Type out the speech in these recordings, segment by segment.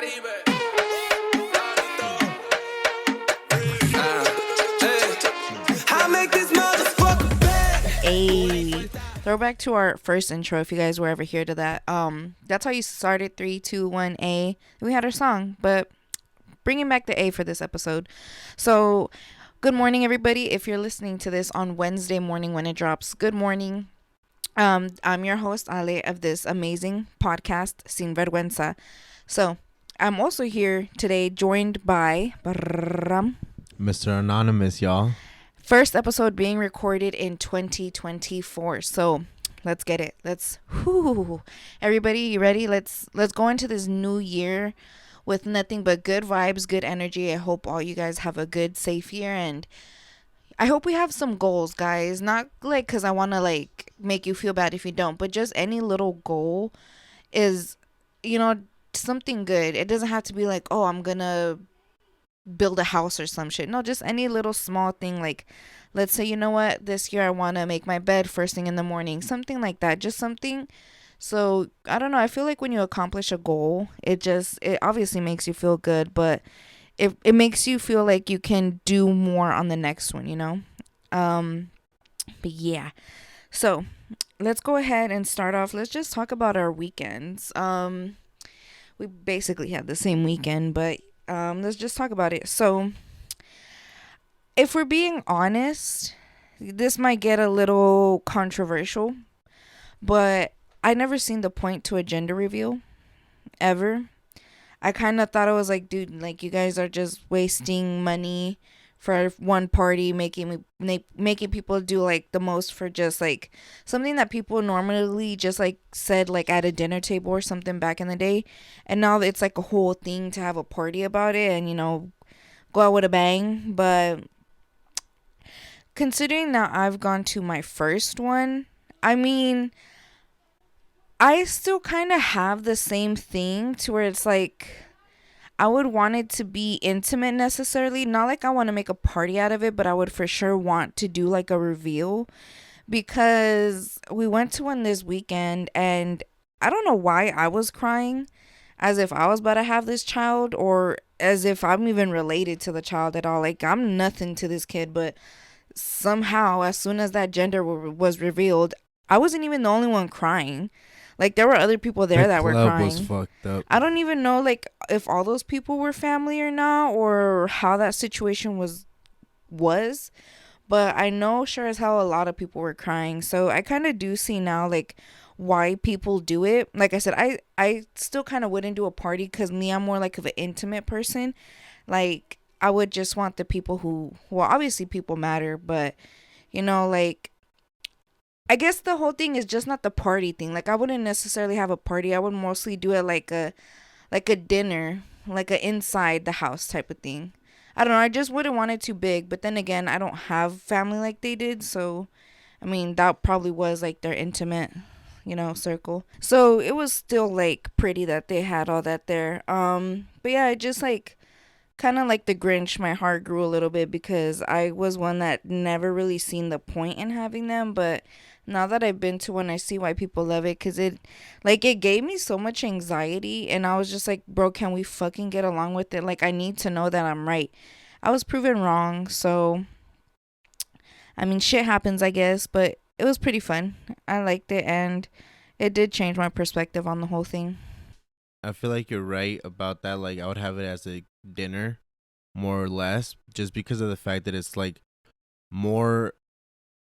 A throwback to our first intro. If you guys were ever here to that, that's how you started. 3, 2, 1, A. We had our song, but bringing back the A for this episode. So, good morning, everybody. If you're listening to this on Wednesday morning when it drops, good morning. I'm your host Ale of this amazing podcast, Sin Vergüenza. So, I'm also here today, joined by Mr. Anonymous, y'all. First episode being recorded in 2024. So let's get it. Everybody, you ready? Let's go into this new year with nothing but good vibes, good energy. I hope all you guys have a good, safe year, and I hope we have some goals, guys. Not like because I want to like make you feel bad if you don't, but just any little goal is, something good. It doesn't have to be like, oh, I'm gonna build a house or some shit. No, just any little small thing. Like, let's say, you know what, this year I want to make my bed first thing in the morning, something like that. Just something. So I don't know, I feel like when you accomplish a goal, it obviously makes you feel good, but it makes you feel like you can do more on the next one. But yeah, so let's go ahead and start off. Let's just talk about our weekends. We basically had the same weekend, but let's just talk about it. So, if we're being honest, this might get a little controversial, but I never seen the point to a gender reveal, ever. I kind of thought it was like, dude, like you guys are just wasting money for one party, making people do like the most for just like something that people normally just like said like at a dinner table or something back in the day, and now it's like a whole thing to have a party about it and go out with a bang. But considering that I've gone to my first one, I mean, I still kind of have the same thing to where it's like I would want it to be intimate necessarily. Not like I want to make a party out of it, but I would for sure want to do like a reveal, because we went to one this weekend and I don't know why I was crying as if I was about to have this child, or as if I'm even related to the child at all. Like, I'm nothing to this kid, but somehow as soon as that gender was revealed, I wasn't even the only one crying. Like, there were other people there that were crying. Was fucked up. I don't even know, like, if all those people were family or not, or how that situation was. But I know sure as hell a lot of people were crying. So I kind of do see now, like, why people do it. Like I said, I still kind of wouldn't do a party because me, I'm more like of an intimate person. Like, I would just want the people well, obviously people matter, but, like, I guess the whole thing is just not the party thing. Like, I wouldn't necessarily have a party. I would mostly do it like a dinner, like a inside the house type of thing. I don't know. I just wouldn't want it too big. But then again, I don't have family like they did. So, I mean, that probably was like their intimate, circle. So it was still like pretty that they had all that there. But yeah, I just like kind of like the Grinch, my heart grew a little bit because I was one that never really seen the point in having them. But now that I've been to one, I see why people love it, because it gave me so much anxiety, and I was just like, bro, can we fucking get along with it? Like, I need to know that I'm right. I was proven wrong, so I mean, shit happens, I guess, but it was pretty fun. I liked it, and it did change my perspective on the whole thing. I feel like you're right about that. Like, I would have it as a dinner, more or less, just because of the fact that it's like more,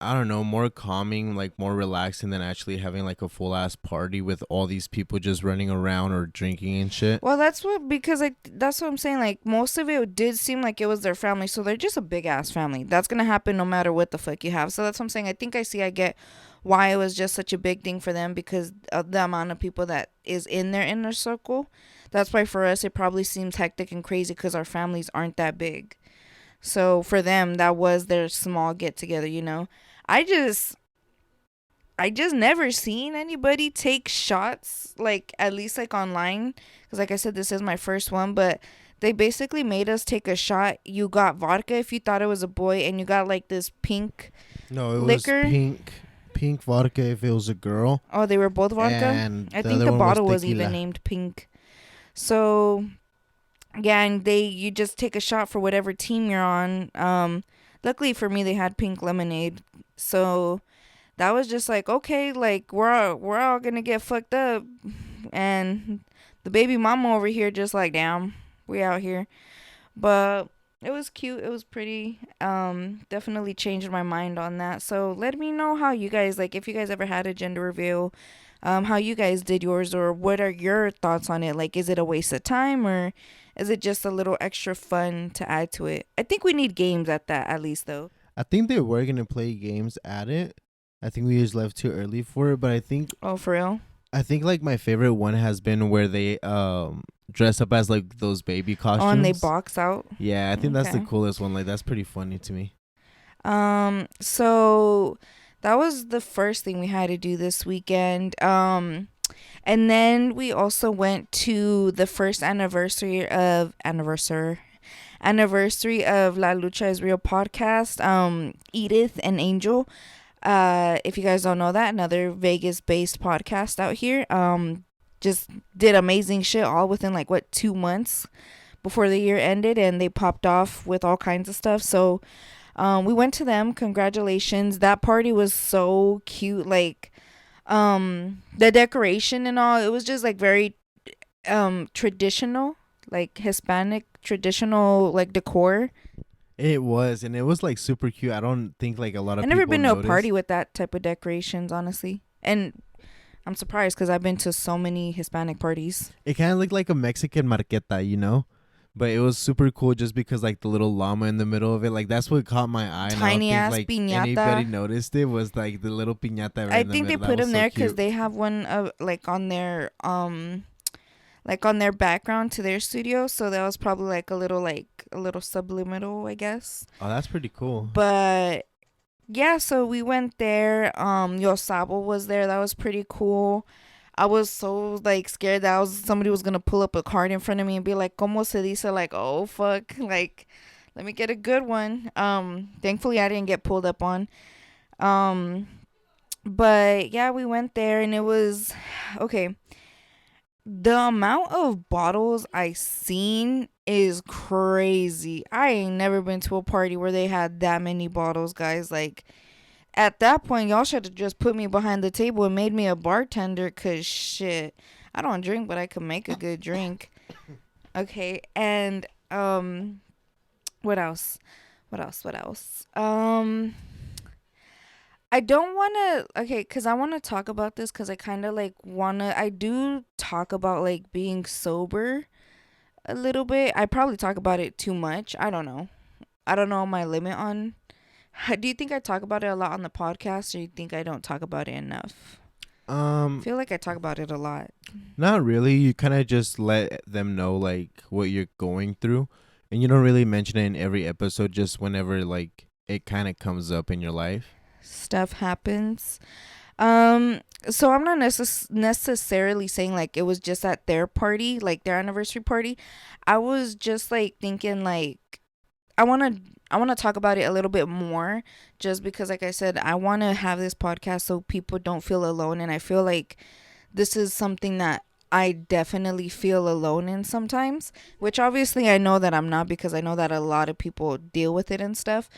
I don't know, more calming, like more relaxing than actually having like a full ass party with all these people just running around or drinking and shit. Well, that's what I'm saying. Like, most of it did seem like it was their family, so they're just a big ass family. That's gonna happen no matter what the fuck you have. So that's what I'm saying. I get why it was just such a big thing for them, because of the amount of people that is in their inner circle. That's why for us it probably seems hectic and crazy, because our families aren't that big. So for them, that was their small get together, I just never seen anybody take shots, like, at least like online, because like I said, this is my first one. But they basically made us take a shot. You got vodka if you thought it was a boy, and you got like this pink liquor. Was pink vodka if it was a girl. Oh, they were both vodka? And I think the bottle was even named pink. So yeah, and you just take a shot for whatever team you're on. Luckily for me, they had pink lemonade, so that was just like, okay, like we're all gonna get fucked up, and the baby mama over here just like, damn, we out here. But it was cute. It was pretty. Definitely changed my mind on that. So let me know how you guys, like, if you guys ever had a gender reveal, how you guys did yours, or what are your thoughts on it? Like, is it a waste of time, or is it just a little extra fun to add to it? I think we need games at that, at least, though. I think they were gonna play games at it. I think we just left too early for it, but Oh, for real? I think like my favorite one has been where they dress up as like those baby costumes. Oh, and they box out. Yeah, I think that's the Okay. coolest one. Like that's pretty funny to me. So that was the first thing we had to do this weekend. And then we also went to the first anniversary of La Lucha is Real podcast. Edith and Angel. If you guys don't know that, another Vegas based podcast out here. Just did amazing shit all within like what 2 months before the year ended, and they popped off with all kinds of stuff. So we went to them. Congratulations. That party was so cute. Like the decoration and all, it was just like very traditional, like Hispanic traditional like decor. It was, and it was like super cute. I don't think like a lot of I've never people been to a noticed. party with that type of decorations, honestly. And I'm surprised because I've been to so many Hispanic parties. It kind of looked like a Mexican marqueta, you know? But it was super cool just because like the little llama in the middle of it, like that's what caught my eye. Tiny and I ass don't think like piñata. anybody noticed it was like the little piñata right I in the think they middle. put That was them so there because cute. they have one like on their background to their studio, so that was probably like a little subliminal, I guess. Oh, that's pretty cool. But yeah, so we went there. Yosabo was there. That was pretty cool. I was so like scared that somebody was gonna pull up a card in front of me and be like, "Como se dice?" Like, oh fuck, like, let me get a good one. Thankfully I didn't get pulled up on. Um, but yeah, we went there and it was okay. The amount of bottles I seen is crazy. I ain't never been to a party where they had that many bottles, guys. Like, at that point, y'all should have just put me behind the table and made me a bartender, cause shit, I don't drink, but I can make a good drink. Okay, and what else? What else? What else? I don't want to, okay, because I want to talk about this because I kind of like want to, I do talk about like being sober a little bit. I probably talk about it too much. I don't know. I don't know my limit on. Do you think I talk about it a lot on the podcast, or you think I don't talk about it enough? I feel like I talk about it a lot. Not really. You kind of just let them know like what you're going through, and you don't really mention it in every episode. Just whenever like it kind of comes up in your life. Stuff happens. So I'm not necessarily saying like it was just at their party, like their anniversary party. I was just like thinking like I want to talk about it a little bit more, just because like I said, I want to have this podcast so people don't feel alone, and I feel like this is something that I definitely feel alone in sometimes, which obviously I know that I'm not, because I know that a lot of people deal with it and stuff.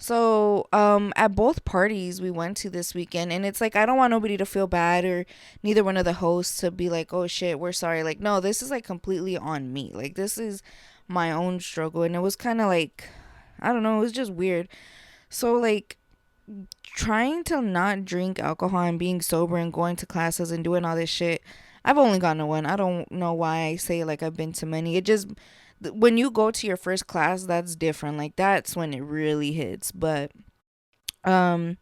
So, at both parties we went to this weekend, and it's like I don't want nobody to feel bad, or neither one of the hosts to be like, "Oh shit, we're sorry." Like, no, this is like completely on me. Like, this is my own struggle, and it was kind of like, I don't know, it was just weird. So, like, trying to not drink alcohol and being sober and going to classes and doing all this shit. I've only gone to one. I don't know why I say like I've been to many. It just, when you go to your first class, that's different. Like, that's when it really hits. But um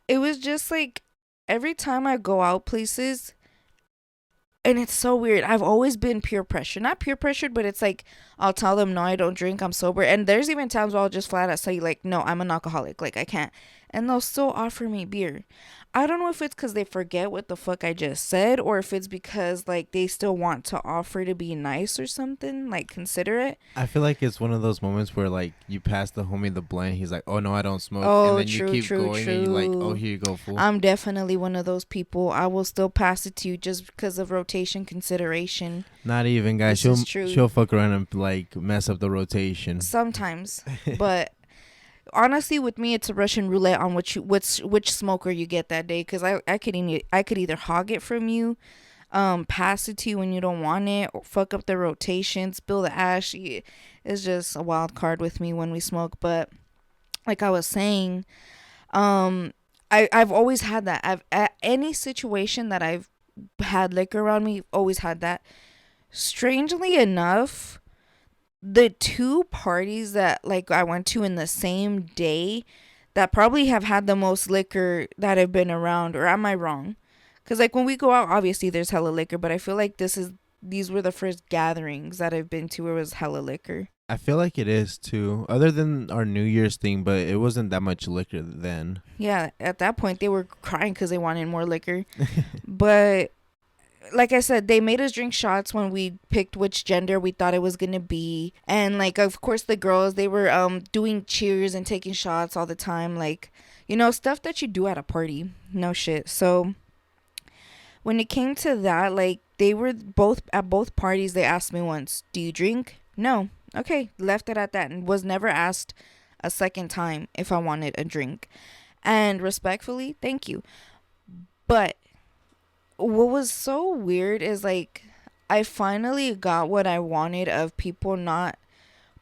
it was just like every time I go out places, and it's so weird. I've always been peer pressure. Not peer pressured, but it's like I'll tell them, no, I don't drink, I'm sober. And there's even times where I'll just flat out say like, no, I'm an alcoholic. Like, I can't. and they'll still offer me beer. I don't know if it's because they forget what the fuck I just said, or if it's because like they still want to offer to be nice or something, like considerate. I feel like it's one of those moments where like you pass the homie the blunt, he's like, "Oh no, I don't smoke," and Oh, then you true, keep true, going, and you like, "Oh, true. here you go, fool." I'm definitely one of those people. I will still pass it to you just because of rotation consideration. Not even, guys. This is She'll true. fuck around and like mess up the rotation. Sometimes, but honestly, with me, it's a Russian roulette on which smoker you get that day. Cause I could either hog it from you, pass it to you when you don't want it, or fuck up the rotation, spill the ash. It's just a wild card with me when we smoke. But like I was saying, I've always had that. I've at any situation that I've had liquor around me, always had that. Strangely enough, the two parties that like I went to in the same day that probably have had the most liquor that have been around, or am I wrong? Cuz like when we go out, obviously there's hella liquor, but I feel like these were the first gatherings that I've been to where it was hella liquor. I feel like it is too, other than our New Year's thing, but it wasn't that much liquor then. Yeah, at that point they were crying cuz they wanted more liquor. But like I said, they made us drink shots when we picked which gender we thought it was gonna be, and like of course the girls they were doing cheers and taking shots all the time, like stuff that you do at a party, no shit. So when it came to that, like they were both at both parties. They asked me once, "Do you drink?" No. Okay, left it at that, and was never asked a second time if I wanted a drink. And respectfully, thank you. But what was so weird is like I finally got what I wanted of people not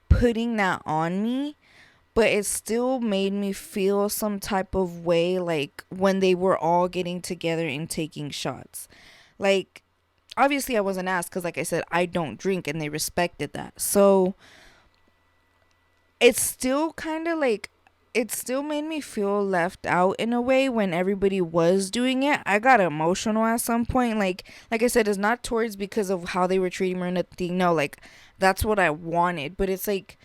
putting that on me, but it still made me feel some type of way like when they were all getting together and taking shots. Like obviously I wasn't asked cuz like I said I don't drink and they respected that. So it's still kind of like it still made me feel left out in a way when everybody was doing it. I got emotional at some point. Like I said, it's not towards because of how they were treating me or nothing. No, like that's what I wanted. But it's like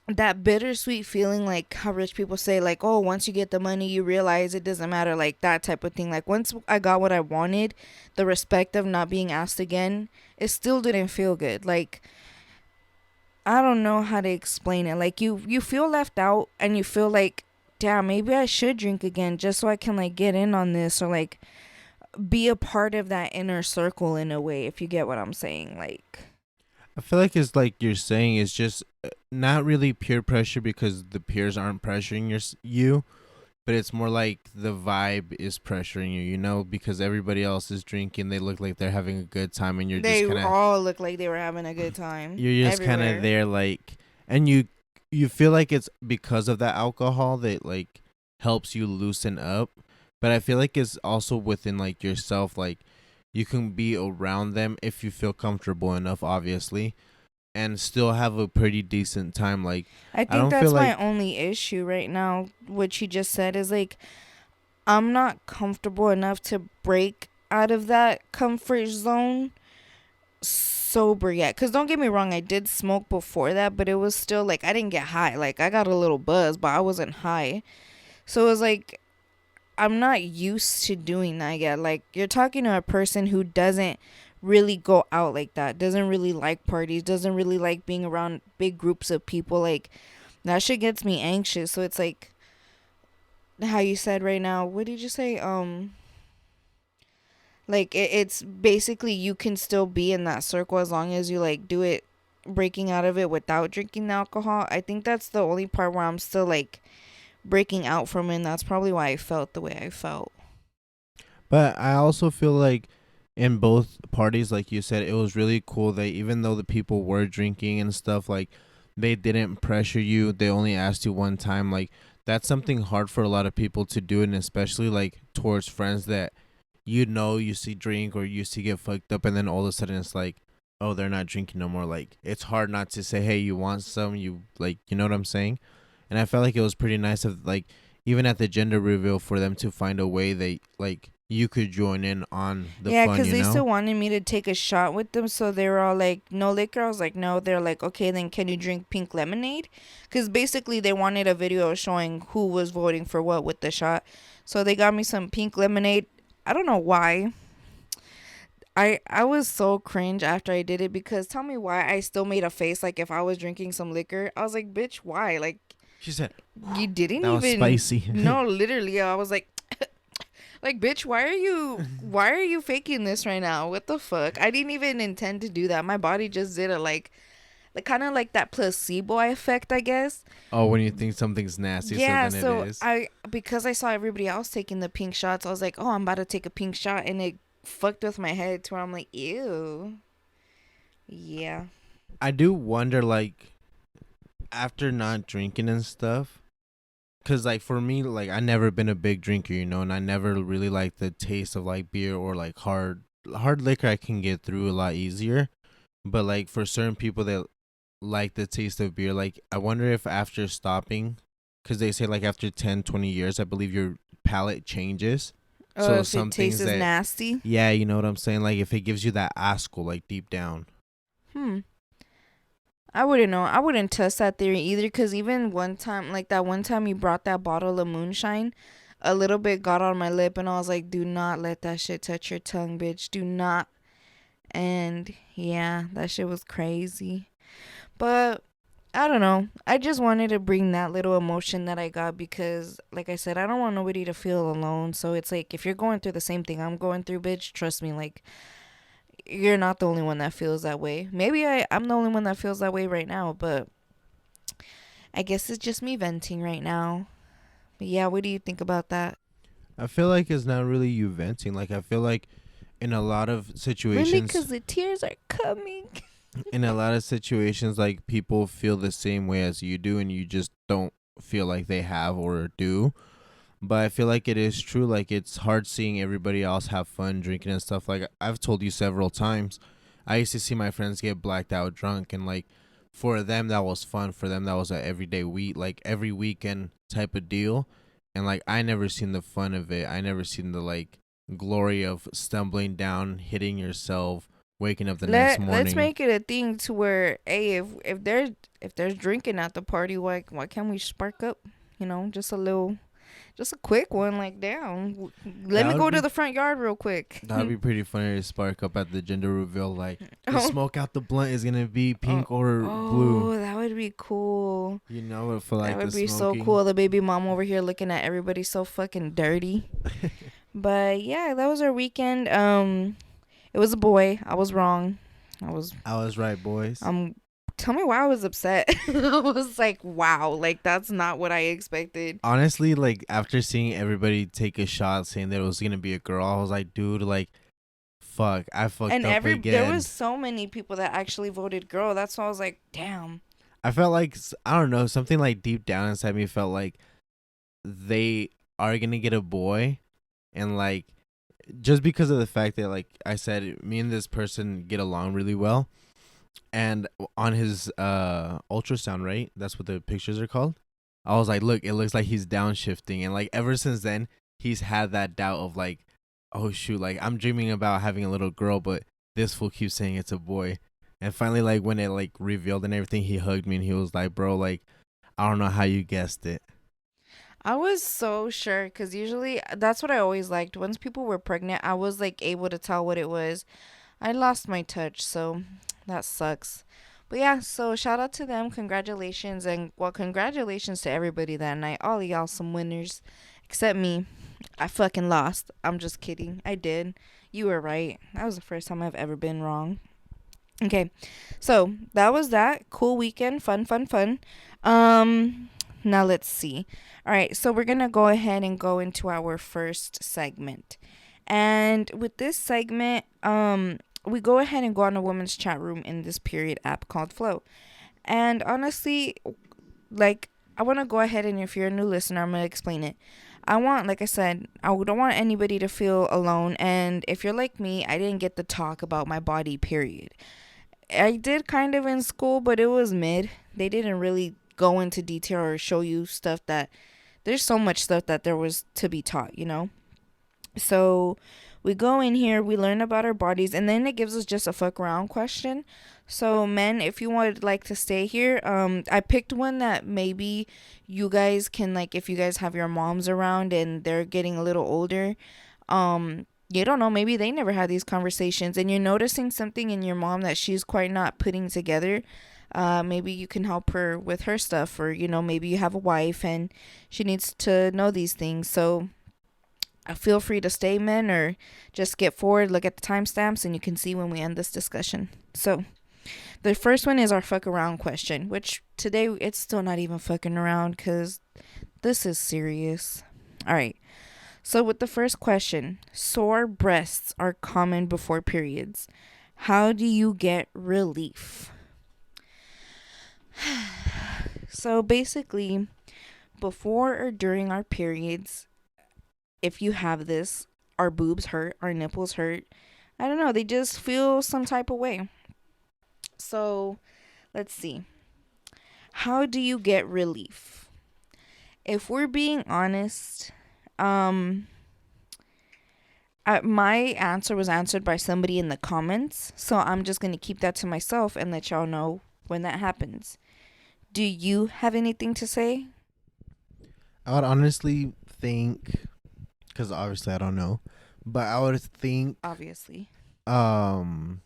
that bittersweet feeling, like how rich people say, like, oh, once you get the money, you realize it doesn't matter, like that type of thing. Like once I got what I wanted, the respect of not being asked again, it still didn't feel good. Like I don't know how to explain it. Like you feel left out and you feel like, damn, maybe I should drink again just so I can like get in on this or like be a part of that inner circle in a way, if you get what I'm saying. Like I feel like it's like you're saying, it's just not really peer pressure because the peers aren't pressuring you, but it's more like the vibe is pressuring you, because everybody else is drinking, they look like they're having a good time, and they all look like they were having a good time you're just kind of everywhere. there, like, and you feel like it's because of that alcohol that like helps you loosen up, but I feel like it's also within like yourself, like you can be around them if you feel comfortable enough, obviously, and still have a pretty decent time. Like I I think don't feel that's my like only issue right now, what you just said is like I'm not comfortable enough to break out of that comfort zone sober yet. Because don't get me wrong, I did smoke before that, but it was still like I didn't get high. Like I got a little buzz, but I wasn't high. So it was like I'm not used to doing that yet. Like you're talking to a person who doesn't really go out like that, doesn't really like parties, doesn't really like being around big groups of people. Like that shit gets me anxious. So it's like how you said right now. What did you say? Like it's basically you can still be in that circle as long as you like do it, breaking out of it without drinking the alcohol. I think that's the only part where I'm still like breaking out from it, and that's probably why I felt the way I felt. but I also feel like in both parties, like you said, it was really cool that even though the people were drinking and stuff, like they didn't pressure you, they only asked you one time. Like that's something hard for a lot of people to do, and especially like towards friends that you see drink or you see get fucked up, and then all of a sudden it's like, oh, they're not drinking no more. Like it's hard not to say, hey, you want some, you like, you know what I'm saying? And I felt like it was pretty nice of like even at the gender reveal for them to find a way they like you could join in on the Yeah, fun, because you they know? still wanted me to take a shot with them. So they were all like, no liquor. I was like, no. They're like, okay, then can you drink pink lemonade? Because basically they wanted a video showing who was voting for what with the shot. So they got me some pink lemonade. I don't know why. I was so cringe after I did it because tell me why I still made a face like if I was drinking some liquor. I was like, bitch, why? Like, She said, you didn't that was even. spicy. No, literally. I was like, bitch, why are you faking this right now? What the fuck? I didn't even intend to do that. My body just did it like kind of like that placebo effect, I guess. Oh, when you think something's nasty, so Yeah, then it so is. because I saw everybody else taking the pink shots, I was like, "Oh, I'm about to take a pink shot." And it fucked with my head to where I'm like, "Ew." Yeah. I do wonder, like, after not drinking and stuff, because, like, for me, like, I never been a big drinker, you know, and I never really like the taste of, like, beer or, like, hard liquor I can get through a lot easier. But, like, for certain people that like the taste of beer, like, I wonder if after stopping, because they say, like, after 10, 20 years, I believe your palate changes. Oh, So if it some things tastes that, nasty. yeah, you know what I'm saying? Like, if it gives you that asco, like, deep down. Hmm. I wouldn't know. I wouldn't test that theory either because even one time, like that one time you brought that bottle of moonshine, a little bit got on my lip and I was like, do not let that shit touch your tongue, bitch. Do not. And yeah, that shit was crazy. But I don't know. I just wanted to bring that little emotion that I got because, like I said, I don't want nobody to feel alone. So it's like, if you're going through the same thing I'm going through, bitch, trust me, like, you're not the only one that feels that way. Maybe I'm the only one that feels that way right now, but I guess it's just me venting right now. But yeah, what do you think about that? I feel like it's not really you venting. Like, I feel like in a lot of Really? situations, Because the tears are coming. like, people feel the same way as you do, and you just don't feel like they have or do. But I feel like it is true. Like, it's hard seeing everybody else have fun drinking and stuff. Like, I've told you several times, I used to see my friends get blacked out drunk, and, like, for them that was fun. For them that was a everyday week, like, every weekend type of deal. And, like, I never seen the fun of it. I never seen the, like, glory of stumbling down, hitting yourself, waking up the next Let's morning. make it a thing to where, hey, if there's drinking at the party, why can't we spark up? You know, just a quick one. Like, damn, let That me would go to be the front yard real quick. That'd be pretty funny to spark up at the gender reveal. Like, the Oh, smoke out the blunt is gonna be oh, pink or blue. oh, that would be cool. You know, for That like the would be so smoking. cool. The baby mom over here looking at everybody so fucking dirty. But yeah, that was our weekend. It was a boy. I was wrong. I was I was right, boys. Tell me why I was upset. I was like, wow, like that's not what I expected. Honestly, like, after seeing everybody take a shot saying that it was gonna be a girl, I was like, dude, like, fuck, I fucked And up there was again. so many people that actually voted girl. That's why I was like, damn. I felt like, I don't know, something like deep down inside me felt like they are gonna get a boy, and, like, just because of the fact that, like I said, me and this person get along really well. And on his ultrasound, right? That's what the pictures are called. I was like, look, it looks like he's downshifting, and, like, ever since then, he's had that doubt of, like, oh shoot, like, I'm dreaming about having a little girl, but this fool keeps saying it's a boy. And finally, like, when it, like, revealed and everything, he hugged me and he was like, bro, like, I don't know how you guessed it. I was so sure because usually that's what I always liked. Once people were pregnant, I was like able to tell what it was. I lost my touch, so that sucks. But yeah, so shout out to them. Congratulations. And well, congratulations to everybody that night. All of y'all some winners. Except me. I fucking lost. I'm just kidding. I did. You were right. That was the first time I've ever been wrong. Okay. So that was that. Cool weekend. Fun, fun, fun. Now let's see. All right, so we're gonna go ahead and go into our first segment. And with this segment, we go ahead and go on a women's chat room in this period app called Flow. And honestly, like, I want to go ahead and if you're a new listener, I'm going to explain it. I want, like I said, I don't want anybody to feel alone. And if you're like me, I didn't get to talk about my body, period. I did kind of in school, but it was mid. They didn't really go into detail or show you stuff that there's so much stuff that there was to be taught, you know? So we go in here, we learn about our bodies, and then it gives us just a fuck around question. So men, if you would like to stay here, I picked one that maybe you guys can, like, if you guys have your moms around and they're getting a little older, you don't know, maybe they never had these conversations and you're noticing something in your mom that she's quite not putting together. Maybe you can help her with her stuff, or maybe you have a wife and she needs to know these things. So feel free to stay, men, or just skip forward, look at the timestamps, and you can see when we end this discussion. So the first one is our fuck around question, which today it's still not even fucking around because this is serious. All right. So with the first question, sore breasts are common before periods. How do you get relief? So basically, before or during our periods, if you have this, our boobs hurt, our nipples hurt. I don't know, they just feel some type of way. So let's see. How do you get relief? If we're being honest, my answer was answered by somebody in the comments, so I'm just going to keep that to myself and let y'all know when that happens. Do you have anything to say? I would honestly think, because obviously I don't know, but I would think Obviously. um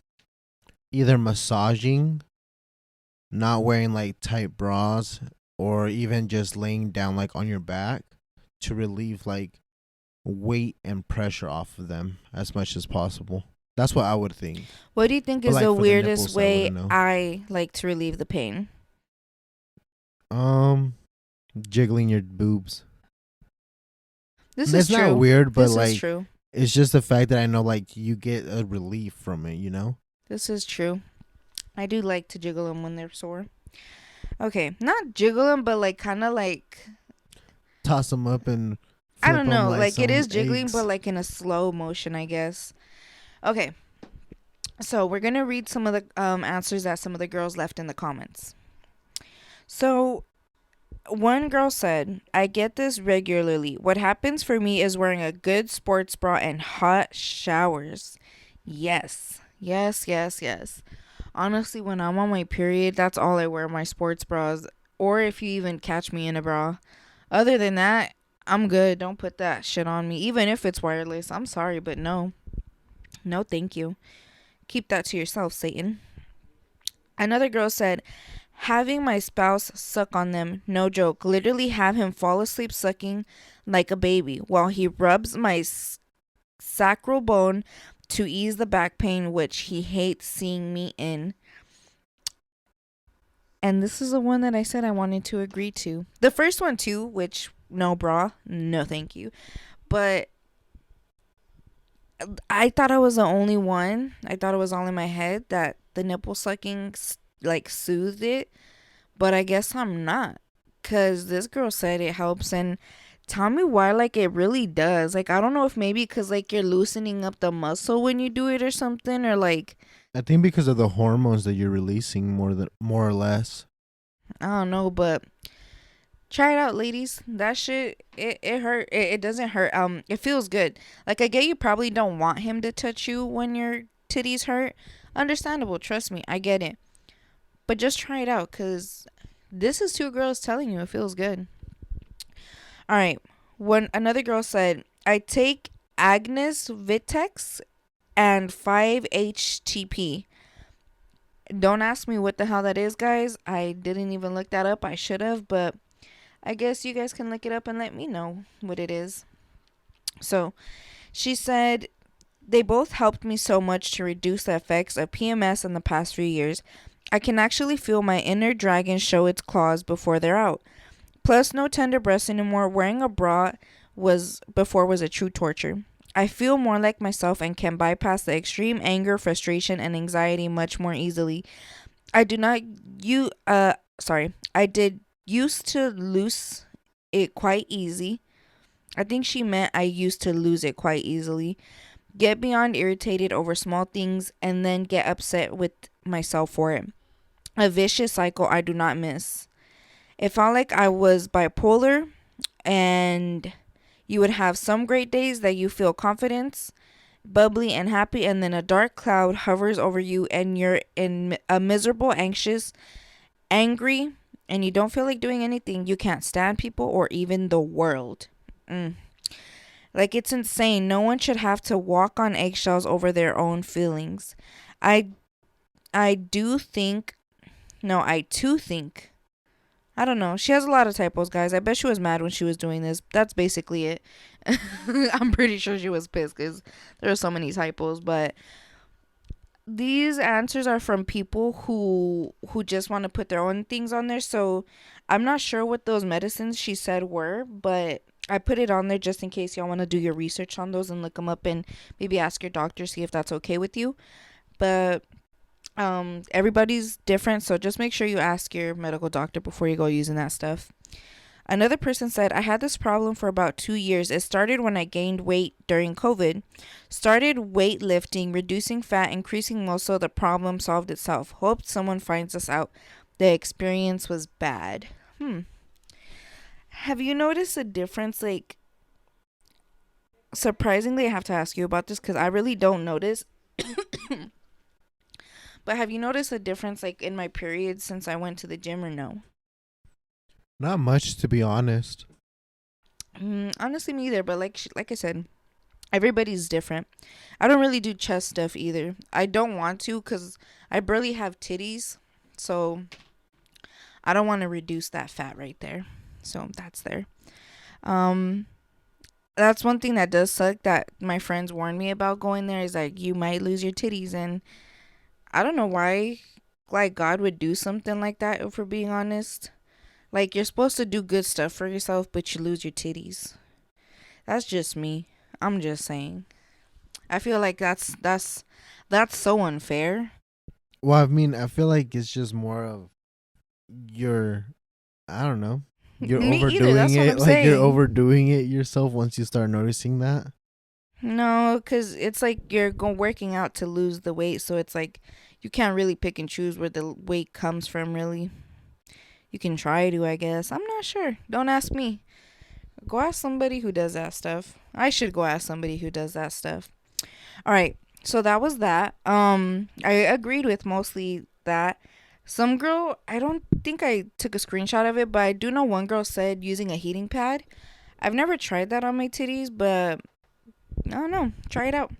either massaging, not wearing like tight bras, or even just laying down like on your back to relieve like weight and pressure off of them as much as possible. That's what I would think. What do you think But is like the for the weirdest nipples, I way wouldn't know. I like to relieve the pain? Um, jiggling your boobs. This is It's not true. weird, but This is like true. it's just the fact that I know like you get a relief from it. You know. This is true. I do like to jiggle them when they're sore. Okay, not jiggle them, but like kind of like, Toss them up and I flip don't them know, like like it some is jiggling, but eggs. like in a slow motion, I guess. Okay, so we're gonna read some of the answers that some of the girls left in the comments. So one girl said, I get this regularly. What happens for me is wearing a good sports bra and hot showers. Yes. Yes, yes, yes. Honestly, when I'm on my period, that's all I wear, my sports bras. Or if you even catch me in a bra. Other than that, I'm good. Don't put that shit on me. Even if it's wireless. I'm sorry, but no. No, thank you. Keep that to yourself, Satan. Another girl said, having my spouse suck on them, no joke. Literally have him fall asleep sucking like a baby while he rubs my sacral bone to ease the back pain, which he hates seeing me in. And this is the one that I said I wanted to agree to. The first one too, which no bra, no thank you. But I thought I was the only one. I thought it was all in my head that the nipple sucking like soothed it, but I guess I'm not. Cause this girl said it helps, and tell me why. Like it really does. Like I don't know if maybe cause like you're loosening up the muscle when you do it or something, or like I think because of the hormones that you're releasing more or less. I don't know, but try it out, ladies. That shit, it hurt. It doesn't hurt. It feels good. Like I get you probably don't want him to touch you when your titties hurt. Understandable. Trust me, I get it. But just try it out, cause this is two girls telling you it feels good. All right. When another girl said, I take Agnes Vitex and 5-HTP. Don't ask me what the hell that is, guys. I didn't even look that up. I should have, but I guess you guys can look it up and let me know what it is. So she said, they both helped me so much to reduce the effects of PMS in the past few years. I can actually feel my inner dragon show its claws before they're out. Plus, no tender breasts anymore. Wearing a bra was a true torture. I feel more like myself and can bypass the extreme anger, frustration, and anxiety much more easily. I do not you I did used to lose it quite easy. I think she meant I used to lose it quite easily. Get beyond irritated over small things and then get upset with myself for it. A vicious cycle I do not miss. It felt like I was bipolar, and You would have some great days that you feel confidence, bubbly and happy, and then a dark cloud hovers over you and you're in a miserable, anxious, angry, and you don't feel like doing anything. You can't stand people or even the world. Like, it's insane. No one should have to walk on eggshells over their own feelings. I I do think no, I too think I don't know. She has a lot of typos, guys. I bet she was mad when she was doing this. That's basically it. I'm pretty sure she was pissed because there are so many typos. But these answers are from people who just want to put their own things on there. So I'm not sure what those medicines she said were, but I put it on there just in case y'all want to do your research on those and look them up and maybe ask your doctor, see if that's okay with you. But everybody's different, so just make sure you ask your medical doctor before you go using that stuff. Another person said, I had this problem for about 2 years. It started when I gained weight during COVID. Started weightlifting, reducing fat, increasing muscle. The problem solved itself. Hope someone finds us out. The experience was bad. Have you noticed a difference? Like, surprisingly, I have to ask you about this because I really don't notice. But have you noticed a difference, like, in my period since I went to the gym or no? Not much, to be honest. Honestly, me either. But like I said, everybody's different. I don't really do chest stuff either. I don't want to because I barely have titties. So I don't want to reduce that fat right there. So that's there. Um, that's one thing that does suck that my friends warned me about going there is like you might lose your titties, and I don't know why like God would do something like that if we're being honest. Like, you're supposed to do good stuff for yourself, but you lose your titties. That's just me. I'm just saying. I feel like that's so unfair. Well, I mean, I feel like it's just more of your, I don't know, you're Me either. overdoing That's what it. I'm Like you're saying. overdoing it yourself once you start noticing that. No, because it's like you're working out to lose the weight, so it's like you can't really pick and choose where the weight comes from. Really, you can try to, I guess. I'm not sure. Don't ask me. Go ask somebody who does that stuff. I should go ask somebody who does that stuff. All right. So that was that. I agreed with mostly that. Some girl, I don't think I took a screenshot of it, but I do know one girl said using a heating pad. I've never tried that on my titties, but I don't know. Try it out.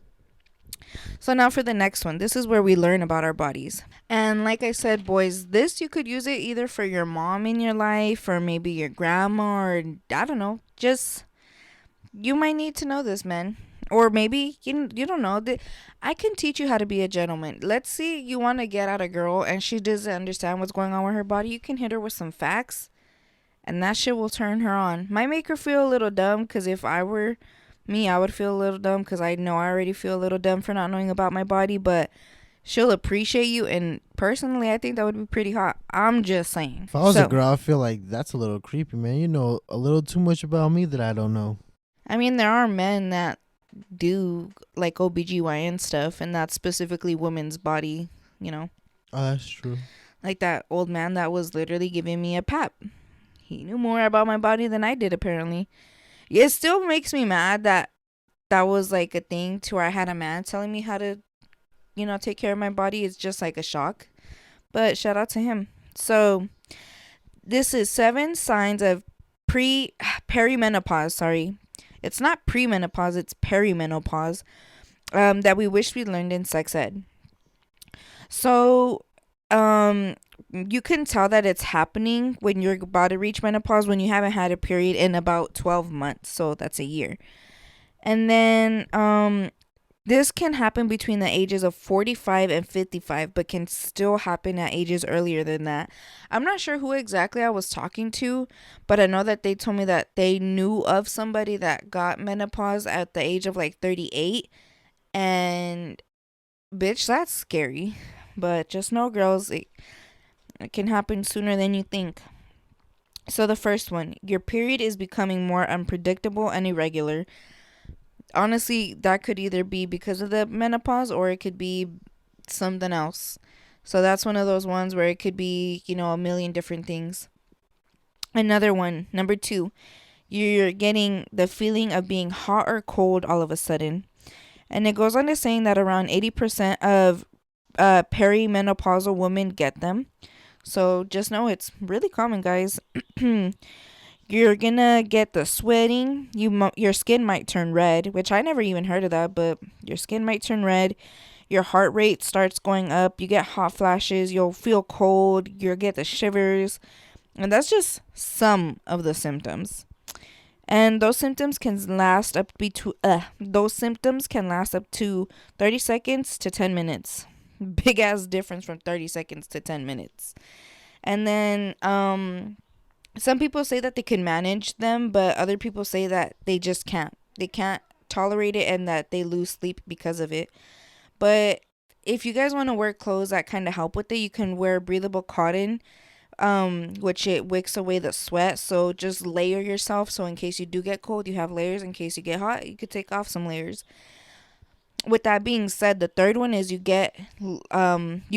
So now for the next one. This is where we learn about our bodies. And like I said, boys, this you could use it either for your mom in your life or maybe your grandma or I don't know. Just you might need to know this, man. Or maybe you don't know that I can teach you how to be a gentleman. Let's see you want to get at a girl and she doesn't understand what's going on with her body. You can hit her with some facts and that shit will turn her on. Might make her feel a little dumb because if I were me, I would feel a little dumb because I know I already feel a little dumb for not knowing about my body, but she'll appreciate you. And personally, I think that would be pretty hot. I'm just saying. If I was a girl, I feel like that's a little creepy, man. You know a little too much about me that I don't know. I mean, there are men that do like OBGYN stuff, and that's specifically women's body, you know. Oh, that's true. Like that old man that was literally giving me a pap. He knew more about my body than I did, apparently. It still makes me mad that that was like a thing to where I had a man telling me how to, take care of my body. It's just like a shock. But shout out to him. So this is 7 signs of perimenopause. Sorry. It's not premenopause, it's perimenopause. That we wish we learned in sex ed. So, you can tell that it's happening when you're about to reach menopause when you haven't had a period in about 12 months. So that's a year. And then, this can happen between the ages of 45 and 55, but can still happen at ages earlier than that. I'm not sure who exactly I was talking to, but I know that they told me that they knew of somebody that got menopause at the age of like 38. And bitch, that's scary. But just know, girls, it can happen sooner than you think. So the first one, your period is becoming more unpredictable and irregular. Honestly, that could either be because of the menopause or it could be something else. So that's one of those ones where it could be, a million different things. Another one, number 2, You're getting the feeling of being hot or cold all of a sudden. And it goes on to saying that around 80% of perimenopausal women get them. So just know it's really common, guys. You're gonna get the sweating. Your skin might turn red, which I never even heard of that, but your skin might turn red. Your heart rate starts going up. You get hot flashes. You'll feel cold. You'll get the shivers, and that's just some of the symptoms. And those symptoms can last up to 30 seconds to 10 minutes. Big ass difference from 30 seconds to 10 minutes. And then some people say that they can manage them, but other people say that they just can't. They can't tolerate it and that they lose sleep because of it. But if you guys want to wear clothes that kind of help with it, you can wear breathable cotton, which it wicks away the sweat. So just layer yourself. So in case you do get cold, you have layers. In case you get hot, you could take off some layers. With that being said, the third one is you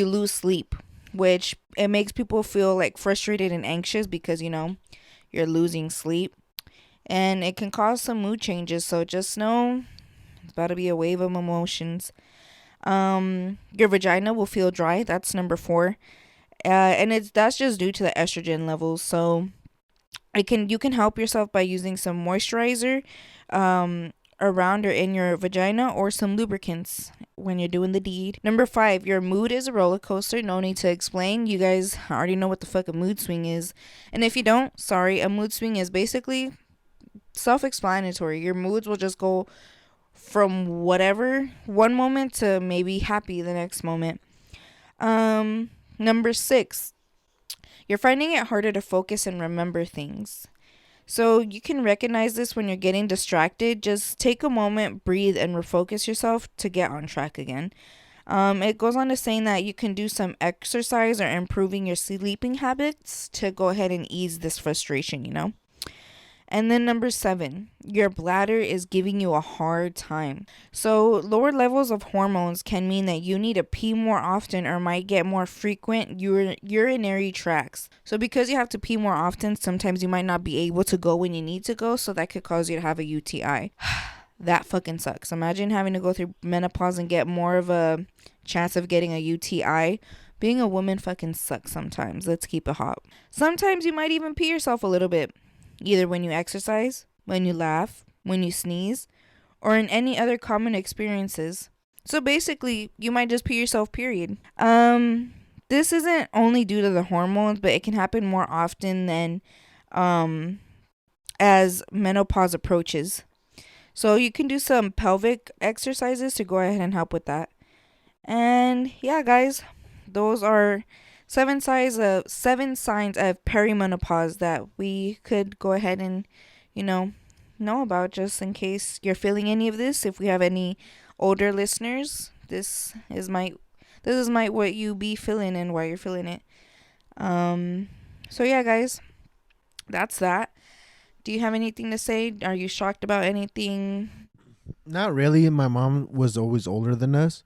lose sleep, which it makes people feel like frustrated and anxious because you're losing sleep, and it can cause some mood changes. So just know it's about to be a wave of emotions. Your vagina will feel dry. That's number 4, and that's just due to the estrogen levels. So you can help yourself by using some moisturizer, around or in your vagina, or some lubricants when you're doing the deed. Number 5, your mood is a roller coaster. No need to explain. You guys already know what the fuck a mood swing is. And if you don't, sorry, a mood swing is basically self-explanatory. Your moods will just go from whatever one moment to maybe happy the next moment. Number 6, you're finding it harder to focus and remember things. So you can recognize this when you're getting distracted. Just take a moment, breathe, and refocus yourself to get on track again. It goes on to saying that you can do some exercise or improving your sleeping habits to go ahead and ease this frustration. And then number 7, your bladder is giving you a hard time. So lower levels of hormones can mean that you need to pee more often or might get more frequent urinary tracts. So because you have to pee more often, sometimes you might not be able to go when you need to go. So that could cause you to have a UTI. That fucking sucks. Imagine having to go through menopause and get more of a chance of getting a UTI. Being a woman fucking sucks sometimes. Let's keep it hot. Sometimes you might even pee yourself a little bit. Either when you exercise, when you laugh, when you sneeze, or in any other common experiences. So basically, you might just pee yourself, period. This isn't only due to the hormones, but it can happen more often than as menopause approaches. So you can do some pelvic exercises to go ahead and help with that. And yeah, guys, those are 7 signs of perimenopause that we could go ahead and know about, just in case you're feeling any of this. If we have any older listeners, this is what you be feeling and why you're feeling it. So yeah, guys, that's that. Do you have anything to say? Are you shocked about anything? Not really. My mom was always older than us.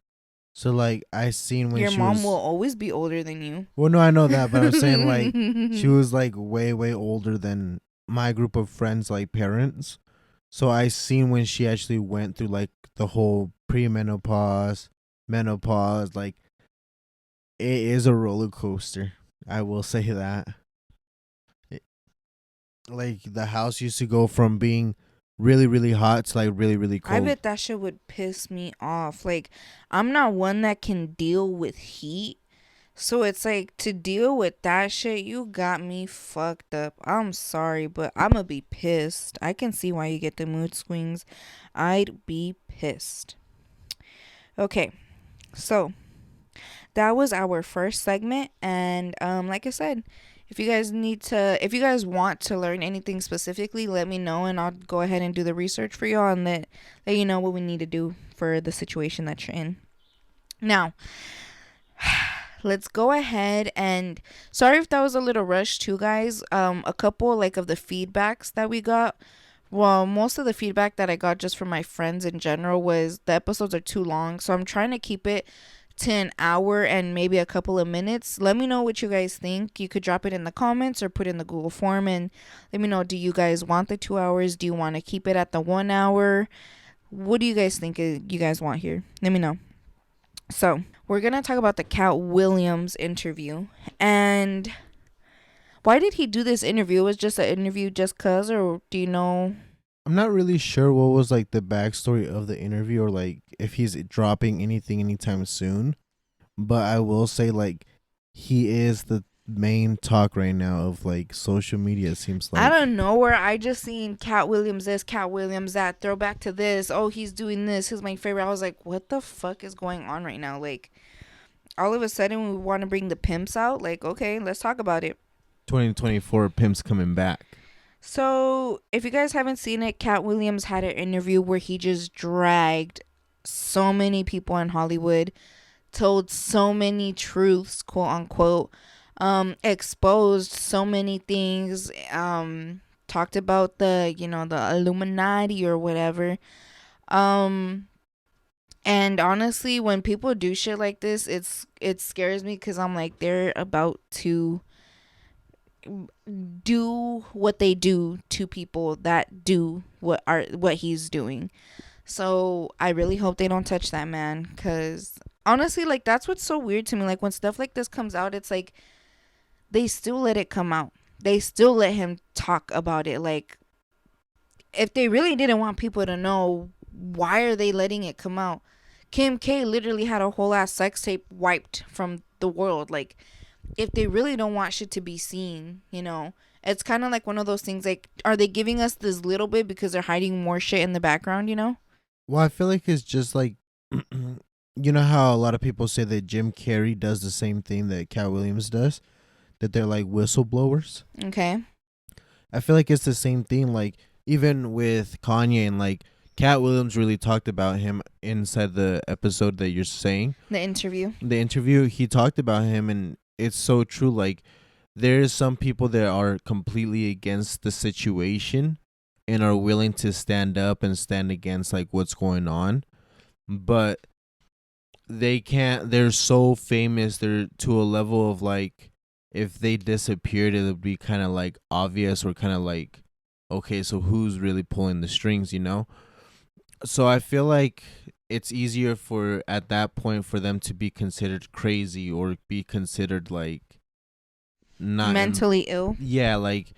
So, like, I seen when Your she mom was... will always be older than you. Well, no, I know that, but I'm saying, like, she was, like, way, way older than my group of friends, like, parents. So, I seen when she actually went through, like, the whole premenopause, menopause. Like, it is a roller coaster. I will say that. Like, the house used to go from being really, really hot to, like, really, really cold. I bet that shit would piss me off. Like, I'm not one that can deal with heat. So it's like, to deal with that shit, you got me fucked up. I'm sorry, but I'm gonna be pissed. I can see why you get the mood swings. I'd be pissed. Okay, so that was our first segment. And like I said, if you guys want to learn anything specifically, let me know and I'll go ahead and do the research for y'all and let you know what we need to do for the situation that you're in. Now, let's go ahead and, sorry if that was a little rushed too, guys. A couple like of the feedbacks that we got. Well, most of the feedback that I got just from my friends in general was the episodes are too long, so I'm trying to keep it to an hour and maybe a couple of minutes. Let me know what you guys think. You could drop it in the comments or put in the Google form and let me know, do you guys want the 2 hours? Do you want to keep it at the 1 hour? What do you guys think you guys want here? Let me know. So, we're going to talk about the Katt Williams interview. And why did he do this interview? It was just an interview just cuz, or do you know? I'm not really sure what was like the backstory of the interview, or like if he's dropping anything anytime soon. But I will say, like, he is the main talk right now of like social media. It seems like. I don't know where I just seen Katt Williams this, Katt Williams that, throwback to this. Oh, he's doing this. He's my favorite. I was like, what the fuck is going on right now? Like, all of a sudden we want to bring the pimps out. Like, okay, let's talk about it. 2024 Pimps coming back. So, if you guys haven't seen it, Katt Williams had an interview where he just dragged so many people in Hollywood, told so many truths, quote unquote, exposed so many things, talked about the, the Illuminati or whatever. And honestly, when people do shit like this, it scares me because I'm like, they're about to do what they do to people that do what he's doing. So I really hope they don't touch that man, because honestly, like, that's what's so weird to me. Like, when stuff like this comes out, it's like they still let it come out. They still let him talk about it. Like, if they really didn't want people to know, why are they letting it come out? Kim K literally had a whole ass sex tape wiped from the world. Like, if they really don't want shit to be seen, it's kind of like one of those things. Like, are they giving us this little bit because they're hiding more shit in the background? Well, I feel like it's just like, you know how a lot of people say that Jim Carrey does the same thing that Katt Williams does, that they're like whistleblowers. Okay. I feel like it's the same thing. Like, even with Kanye, and like Katt Williams really talked about him inside the episode that you're saying. The interview, he talked about him, and it's so true. Like, there's some people that are completely against the situation and are willing to stand up and stand against like what's going on, but they can't. They're so famous. They're to a level of like, if they disappeared, it would be kind of like obvious, or kind of like, okay, so who's really pulling the strings, So I feel like it's easier for, at that point, for them to be considered crazy or be considered like not mentally ill. Yeah, like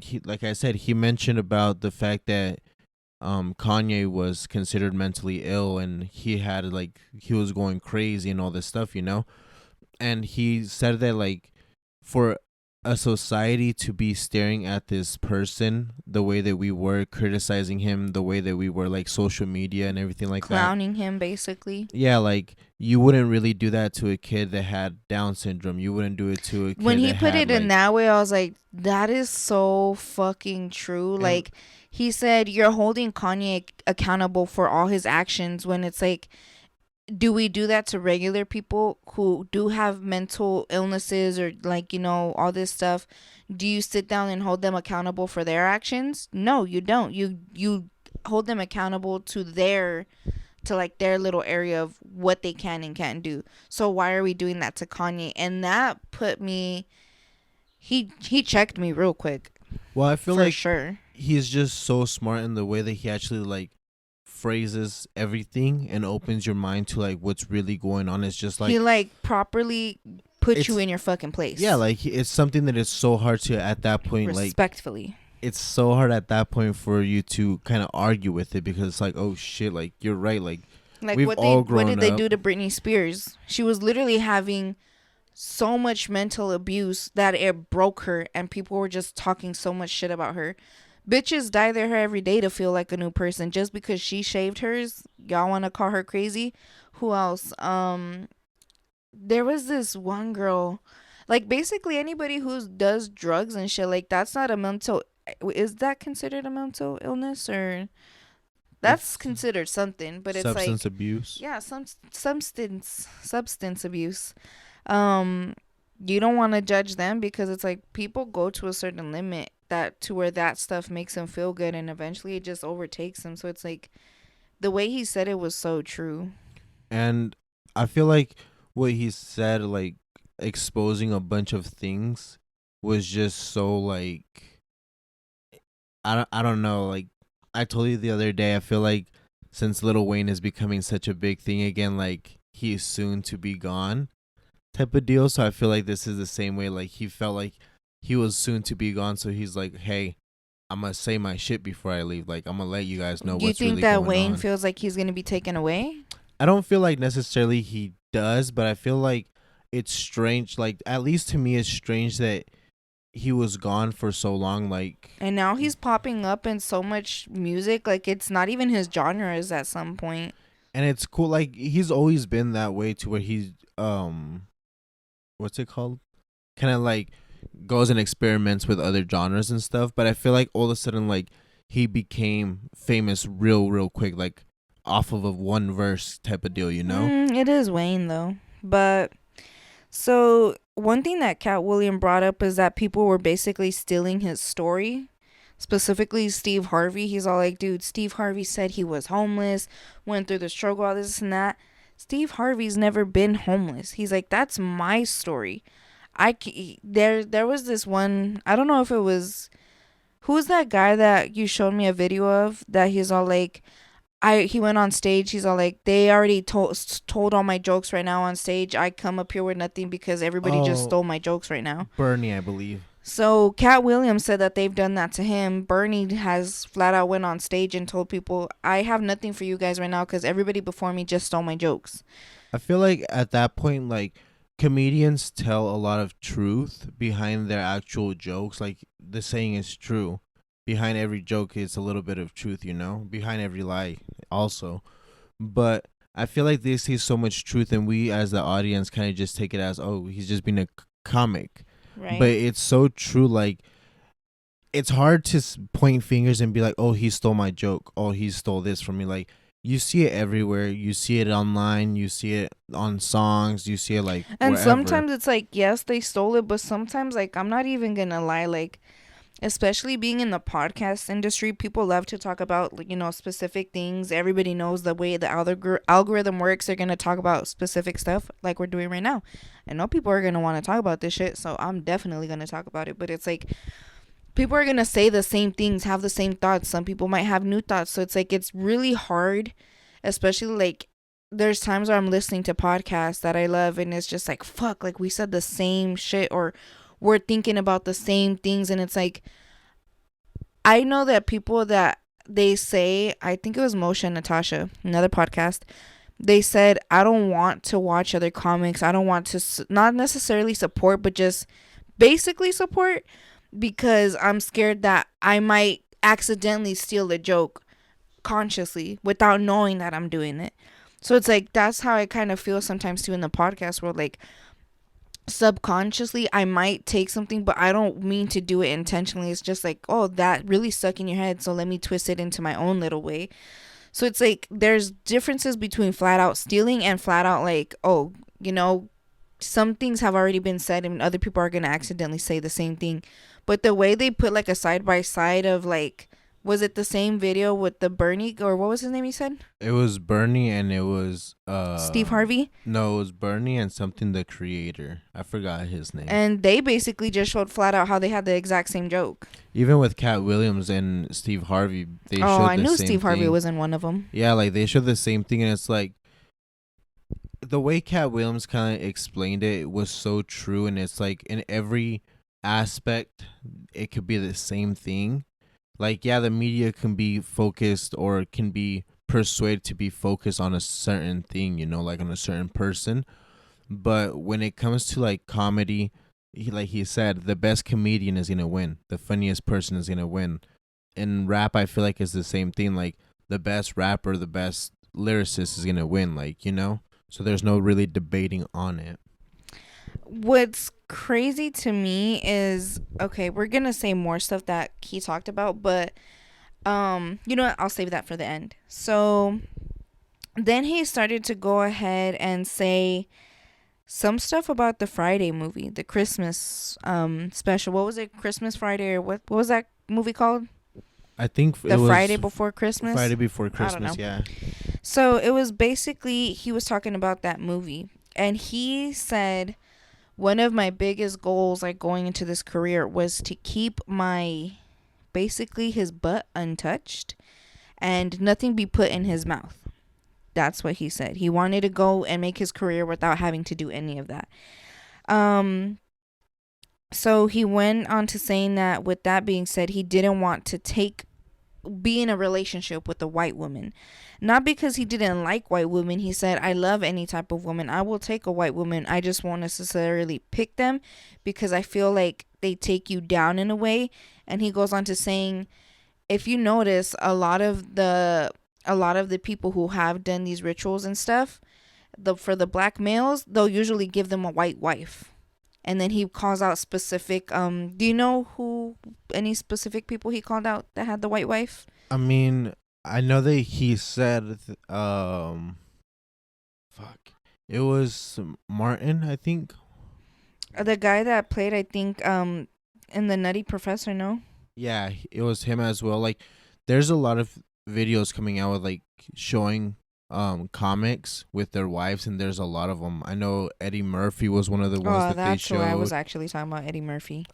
he, like I said, he mentioned about the fact that Kanye was considered mentally ill, and he was going crazy and all this stuff, and he said that like, for a society to be staring at this person the way that we were, criticizing him the way that we were, like social media and everything like clowning him, basically. Yeah, like, you wouldn't really do that to a kid that had Down syndrome. You wouldn't do it to a kid when he that put had, it in that way, I was like, that is so fucking true. Like, he said, you're holding Kanye accountable for all his actions, when it's like, do we do that to regular people who do have mental illnesses, or like, all this stuff? Do you sit down and hold them accountable for their actions? No, you don't. You hold them accountable to their little area of what they can and can't do. So why are we doing that to Kanye? And that put me, he checked me real quick. Well, I feel for like sure he's just so smart in the way that he actually like phrases everything and opens your mind to like what's really going on. It's just like, he like properly puts you in your fucking place. Yeah, like, it's something that is so hard to, at that point, respectfully. Like, it's so hard at that point for you to kind of argue with it, because it's like, oh shit, like, you're right, like we've all grown up. What did they do to Britney Spears? She was literally having so much mental abuse that it broke her, and people were just talking so much shit about her. Bitches dye their hair every day to feel like a new person. Just because she shaved hers, y'all want to call her crazy? Who else? There was this one girl, like, basically anybody who does drugs and shit, like, that's not a mental, is that considered a mental illness, or that's considered something? But it's like substance abuse. Yeah, substance abuse. You don't want to judge them, because it's like, people go to a certain limit to where that stuff makes them feel good, and eventually it just overtakes them. So it's like, the way he said it was so true. And I feel like what he said, like exposing a bunch of things, was just so like I don't know. Like I told you the other day, I feel like since Lil Wayne is becoming such a big thing again, like he is soon to be gone type of deal. So I feel like this is the same way. Like he felt like he was soon to be gone, so he's like, hey, I'm gonna say my shit before I leave. Like I'm gonna let you guys know Do you what's think really that going Wayne on. feels like he's gonna be taken away? I don't feel like necessarily he does, but I feel like it's strange. Like at least to me, it's strange that he was gone for so long. Like, And now he's popping up in so much music, like it's not even his genres at some point. and it's cool. Like he's always been that way to where he's what's it called? Kind of like goes and experiments with other genres and stuff. But I feel like all of a sudden, like he became famous real quick, like off of a one verse type of deal. You know? It is Wayne though. But so one thing that Cat William brought up is that people were basically stealing his story. Specifically Steve Harvey. He's all like, dude, Steve Harvey said he was homeless, went through the struggle, all this and that. Steve Harvey's never been homeless. He's like, that's my story. There was this one, I don't know if it was, who's that guy that you showed me a video of, that he's all like, he went on stage, he's all like, they already told all my jokes right now on stage. I come up here with nothing because everybody just Oh, stole my jokes right now. Bernie, I believe. So Cat Williams said that they've done that to him. Bernie has flat out went on stage and told people, I have nothing for you guys right now because everybody before me just stole my jokes. I feel like at that point, like comedians tell a lot of truth behind their actual jokes. Like the saying is true. Behind every joke is a little bit of truth, you know? Behind every lie also. But I feel like they see so much truth and we as the audience kind of just take it as, oh, he's just being a comic. Right. But it's so true. Like it's hard to point fingers and be like, oh, he stole my joke. Oh, he stole this from me. Like you see it everywhere. You see it online. You see it on songs. You see it like And wherever. sometimes it's like, yes, they stole it, but sometimes, like, I'm not even gonna lie, like, especially being in the podcast industry, people love to talk about, like, specific things. Everybody knows the way the algorithm works. They're gonna talk about specific stuff like we're doing right now. I know people are gonna want to talk about this shit, so I'm definitely gonna talk about it. But it's like people are gonna say the same things, have the same thoughts. Some people might have new thoughts, so it's like it's really hard, especially like there's times where I'm listening to podcasts that I love and it's just like, fuck, like we said the same shit, or we're thinking about the same things. And it's like, I know that people that they say, I think it was Moshe and Natasha, another podcast, they said, I don't want to watch other comics. I don't want to not necessarily support, but just basically support, because I'm scared that I might accidentally steal a joke consciously without knowing that I'm doing it. So it's like that's how I kind of feel sometimes too in the podcast world. Like subconsciously I might take something, but I don't mean to do it intentionally. It's just like, oh, that really stuck in your head, so let me twist it into my own little way. So it's like there's differences between flat out stealing and flat out like, oh, some things have already been said and other people are going to accidentally say the same thing. But the way they put like a side by side of like, was it the same video with the Bernie, or what was his name you said? It was Bernie and it was Steve Harvey? No, it was Bernie and something the creator. I forgot his name. And they basically just showed flat out how they had the exact same joke. Even with Cat Williams and Steve Harvey, they showed the same I knew Steve Harvey thing. was in one of them. Yeah, like they showed the same thing and it's like the way Cat Williams kind of explained it was so true, and it's like in every aspect it could be the same thing. Like, yeah, the media can be focused or can be persuaded to be focused on a certain thing, like on a certain person. But when it comes to like comedy, like he said, the best comedian is gonna win. The funniest person is gonna win. In rap, I feel like it's the same thing. Like the best rapper, the best lyricist is gonna win. So there's no really debating on it. What's crazy to me is, okay, we're gonna say more stuff that he talked about, but you know what, I'll save that for the end. So then he started to go ahead and say some stuff about the Friday movie, the Christmas special. What was it? Christmas Friday, or what was that movie called? I think The Friday Before Christmas. Friday Before Christmas, yeah. So it was basically, he was talking about that movie, and he said one of my biggest goals, like going into this career, was to keep my, basically his butt untouched and nothing be put in his mouth. That's what he said. He wanted to go and make his career without having to do any of that. Um, so he went on to saying that, with that being said, he didn't want to be in a relationship with a white woman. Not because he didn't like white women. He said, I love any type of woman. I will take a white woman. I just won't necessarily pick them because I feel like they take you down in a way. And he goes on to saying, if you notice, a lot of the people who have done these rituals and stuff, for the black males, they'll usually give them a white wife. And then he calls out specific, do you know who, any specific people he called out that had the white wife? I mean, I know that he said, fuck, it was Martin, I think. The guy that played, I think, in the Nutty Professor, no? Yeah, it was him as well. Like, there's a lot of videos coming out with like showing comics with their wives, and there's a lot of them. I know Eddie Murphy was one of the ones Oh, that they that's who I was showed. actually talking about, Eddie Murphy.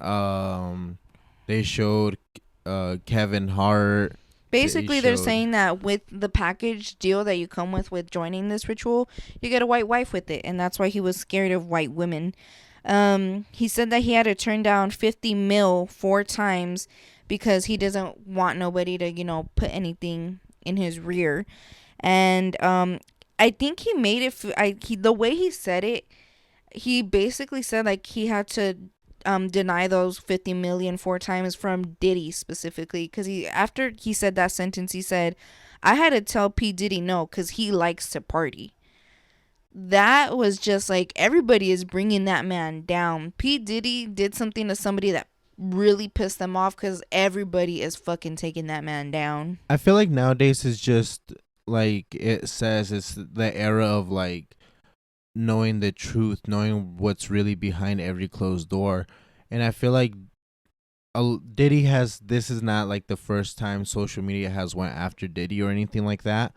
They showed Kevin Hart. They Basically, they're showed. saying that with the package deal that you come with joining this ritual, you get a white wife with it, and that's why he was scared of white women. He said that he had to turn down 50 mil 4 times because he doesn't want nobody to, put anything in his rear. And I think he made it. The way he said it, he basically said like he had to deny those 50 million 4 times from Diddy specifically, because after he said that sentence, he said, I had to tell P Diddy no because he likes to party. That was just like, everybody is bringing that man down. P Diddy did something to somebody that really pissed them off because everybody is fucking taking that man down. I feel like nowadays is just like it says, it's the era of like knowing the truth, knowing what's really behind every closed door. And I feel like Diddy has, this is not like the first time social media has went after Diddy or anything like that.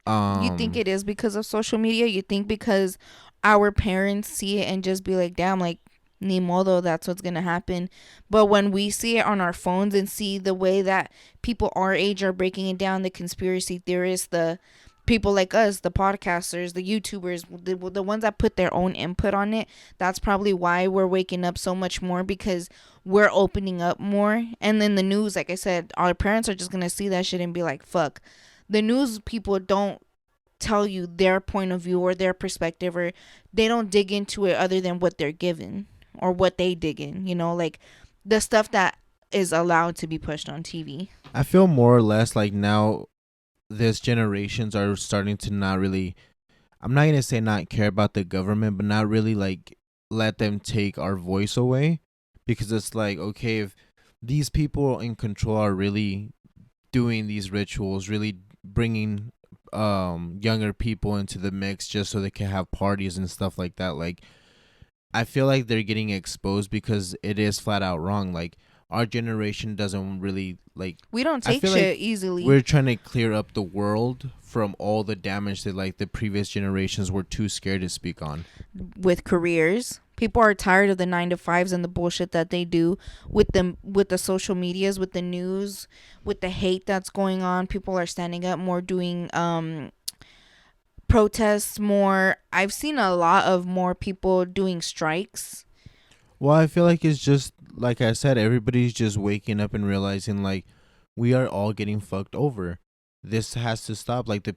You think Um it is because of social media? You think because our parents see it and just be like, damn, like, ni modo, that's what's gonna happen. But when we see it on our phones and see the way that people our age are breaking it down, the conspiracy theorists, the people like us, the podcasters, the YouTubers, the ones that put their own input on it, that's probably why we're waking up so much more, because we're opening up more. And then the news, like I said, our parents are just gonna see that shit and be like, fuck. The news people don't tell you their point of view or their perspective, or they don't dig into it other than what they're given or what they dig in, like the stuff that is allowed to be pushed on TV. I feel more or less like now this generations are starting to not really, I'm not gonna say not care about the government, but not really like let them take our voice away, because it's like, okay, if these people in control are really doing these rituals, really bringing younger people into the mix just so they can have parties and stuff like that, like I feel like they're getting exposed because it is flat out wrong. Like our generation doesn't really like. We don't I take feel like shit easily. we're trying to clear up the world from all the damage that like the previous generations were too scared to speak on. With careers, people are tired of the 9 to 5s and the bullshit that they do with them, with the social medias, with the news, with the hate that's going on. People are standing up more, doing protests more. I've seen a lot of more people doing strikes. Well, I feel like it's just like I said, everybody's just waking up and realizing like we are all getting fucked over. This has to stop. Like the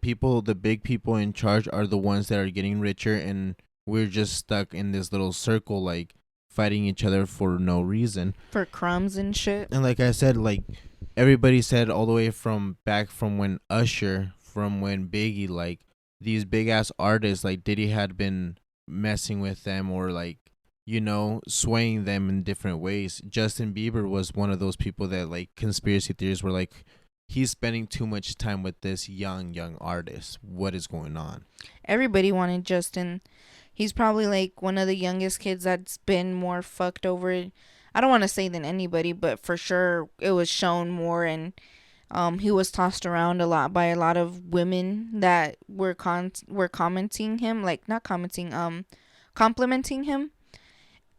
big people in charge are the ones that are getting richer, and we're just stuck in this little circle, like fighting each other for no reason. For crumbs and shit. And like I said, like everybody said, all the way from back from when Usher, from when Biggie, like these big ass artists like Diddy had been messing with them, or like, swaying them in different ways. Justin Bieber was one of those people that like conspiracy theories were like, he's spending too much time with this young artist. What is going on? Everybody wanted Justin. He's probably like one of the youngest kids that's been more fucked over. I don't want to say than anybody, but for sure it was shown more. And He was tossed around a lot by a lot of women that were commenting him, like not commenting, complimenting him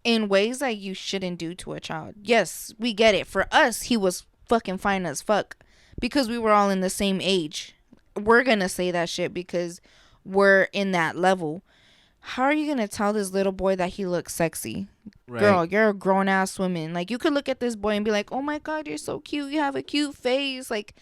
in ways that you shouldn't do to a child. Yes, we get it. For us, he was fucking fine as fuck because we were all in the same age. We're gonna say that shit because we're in that level. How are you gonna tell this little boy that he looks sexy? Right. Girl, you're a grown ass woman. Like, you could look at this boy and be like, oh my god, you're so cute. You have a cute face. Like,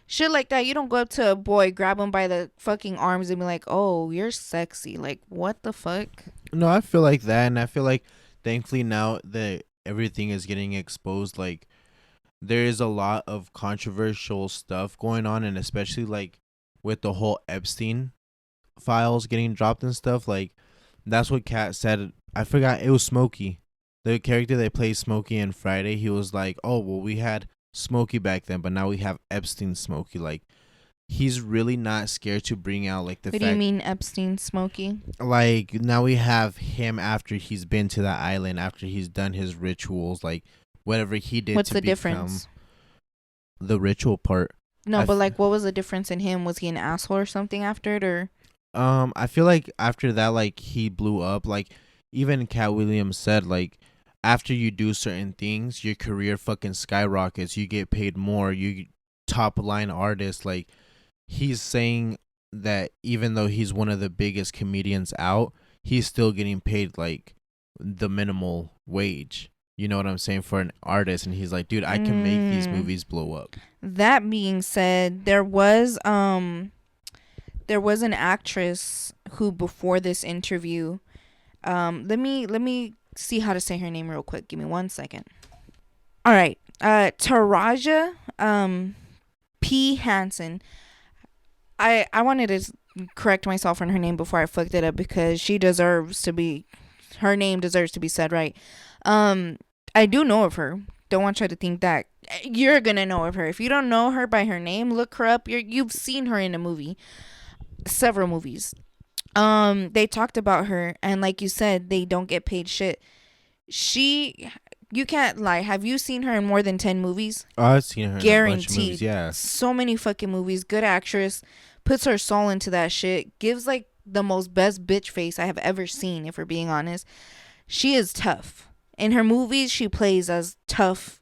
shit like that. You don't go up to a boy, grab him by the fucking arms and be like, oh, you're sexy. Like, what the fuck? No, I feel like that, and I feel like thankfully now that everything is getting exposed, like there is a lot of controversial stuff going on, and especially like with the whole Epstein files getting dropped and stuff. Like that's what Kat said. I forgot it was Smokey, the character that plays Smokey in Friday. He was like, "Oh well, we had Smokey back then, but now we have Epstein Smokey." Like he's really not scared to bring out like the What do you fact, mean, Epstein Smokey? like now we have him after he's been to that island, after he's done his rituals, like whatever he did What's to the become difference? the ritual part. No, I but f- like, what was the difference in him? Was he an asshole or something after it, or? I feel like after that, like he blew up. Like even Cat Williams said, like after you do certain things, your career fucking skyrockets. You get paid more. You top line artist. Like he's saying that even though he's one of the biggest comedians out, he's still getting paid like the minimal wage. You know what I'm saying, for an artist, and he's like, dude, I can make these Mm, movies blow up. that being said, there was an actress who before this interview, let me see how to say her name real quick. Give me 1 second. All right. Taraja P Hansen. I wanted to correct myself on her name before I fucked it up because her name deserves to be said right. Um I do know of her. Don't want you to think that you're gonna know of her. If you don't know her by her name, look her up. You've seen her in a movie, several movies. They talked about her, and like you said, they don't get paid shit. She, you can't lie. Have you seen her in more than 10 movies? Oh, I've seen her in a bunch of movies. Guaranteed. Yeah. So many fucking movies. Good actress. Puts her soul into that shit. Gives like the most best bitch face I have ever seen, if we're being honest. She is tough. In her movies, she plays as tough,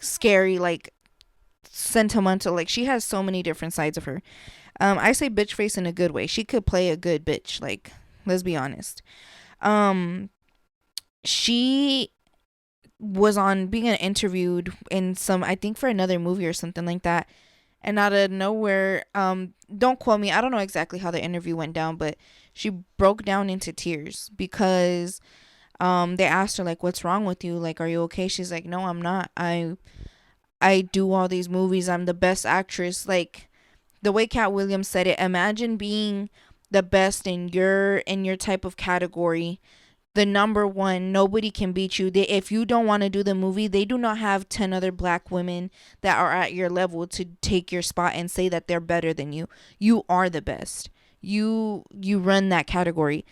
scary, like sentimental. Like, she has so many different sides of her. I say bitch face in a good way. She could play a good bitch. Like, let's be honest. Um, she was on being interviewed in some, I think for another movie or something like that, and out of nowhere, don't quote me, I don't know exactly how the interview went down, but she broke down into tears because they asked her like, what's wrong with you, like, are you okay? She's like, no, I'm not. I do all these movies, I'm the best actress. Like, the way Cat Williams said it, imagine being the best in your type of category, the number one. Nobody can beat you. If you don't want to do the movie, they do not have 10 other black women that are at your level to take your spot and say that they're better than you. You are the best. You run that category.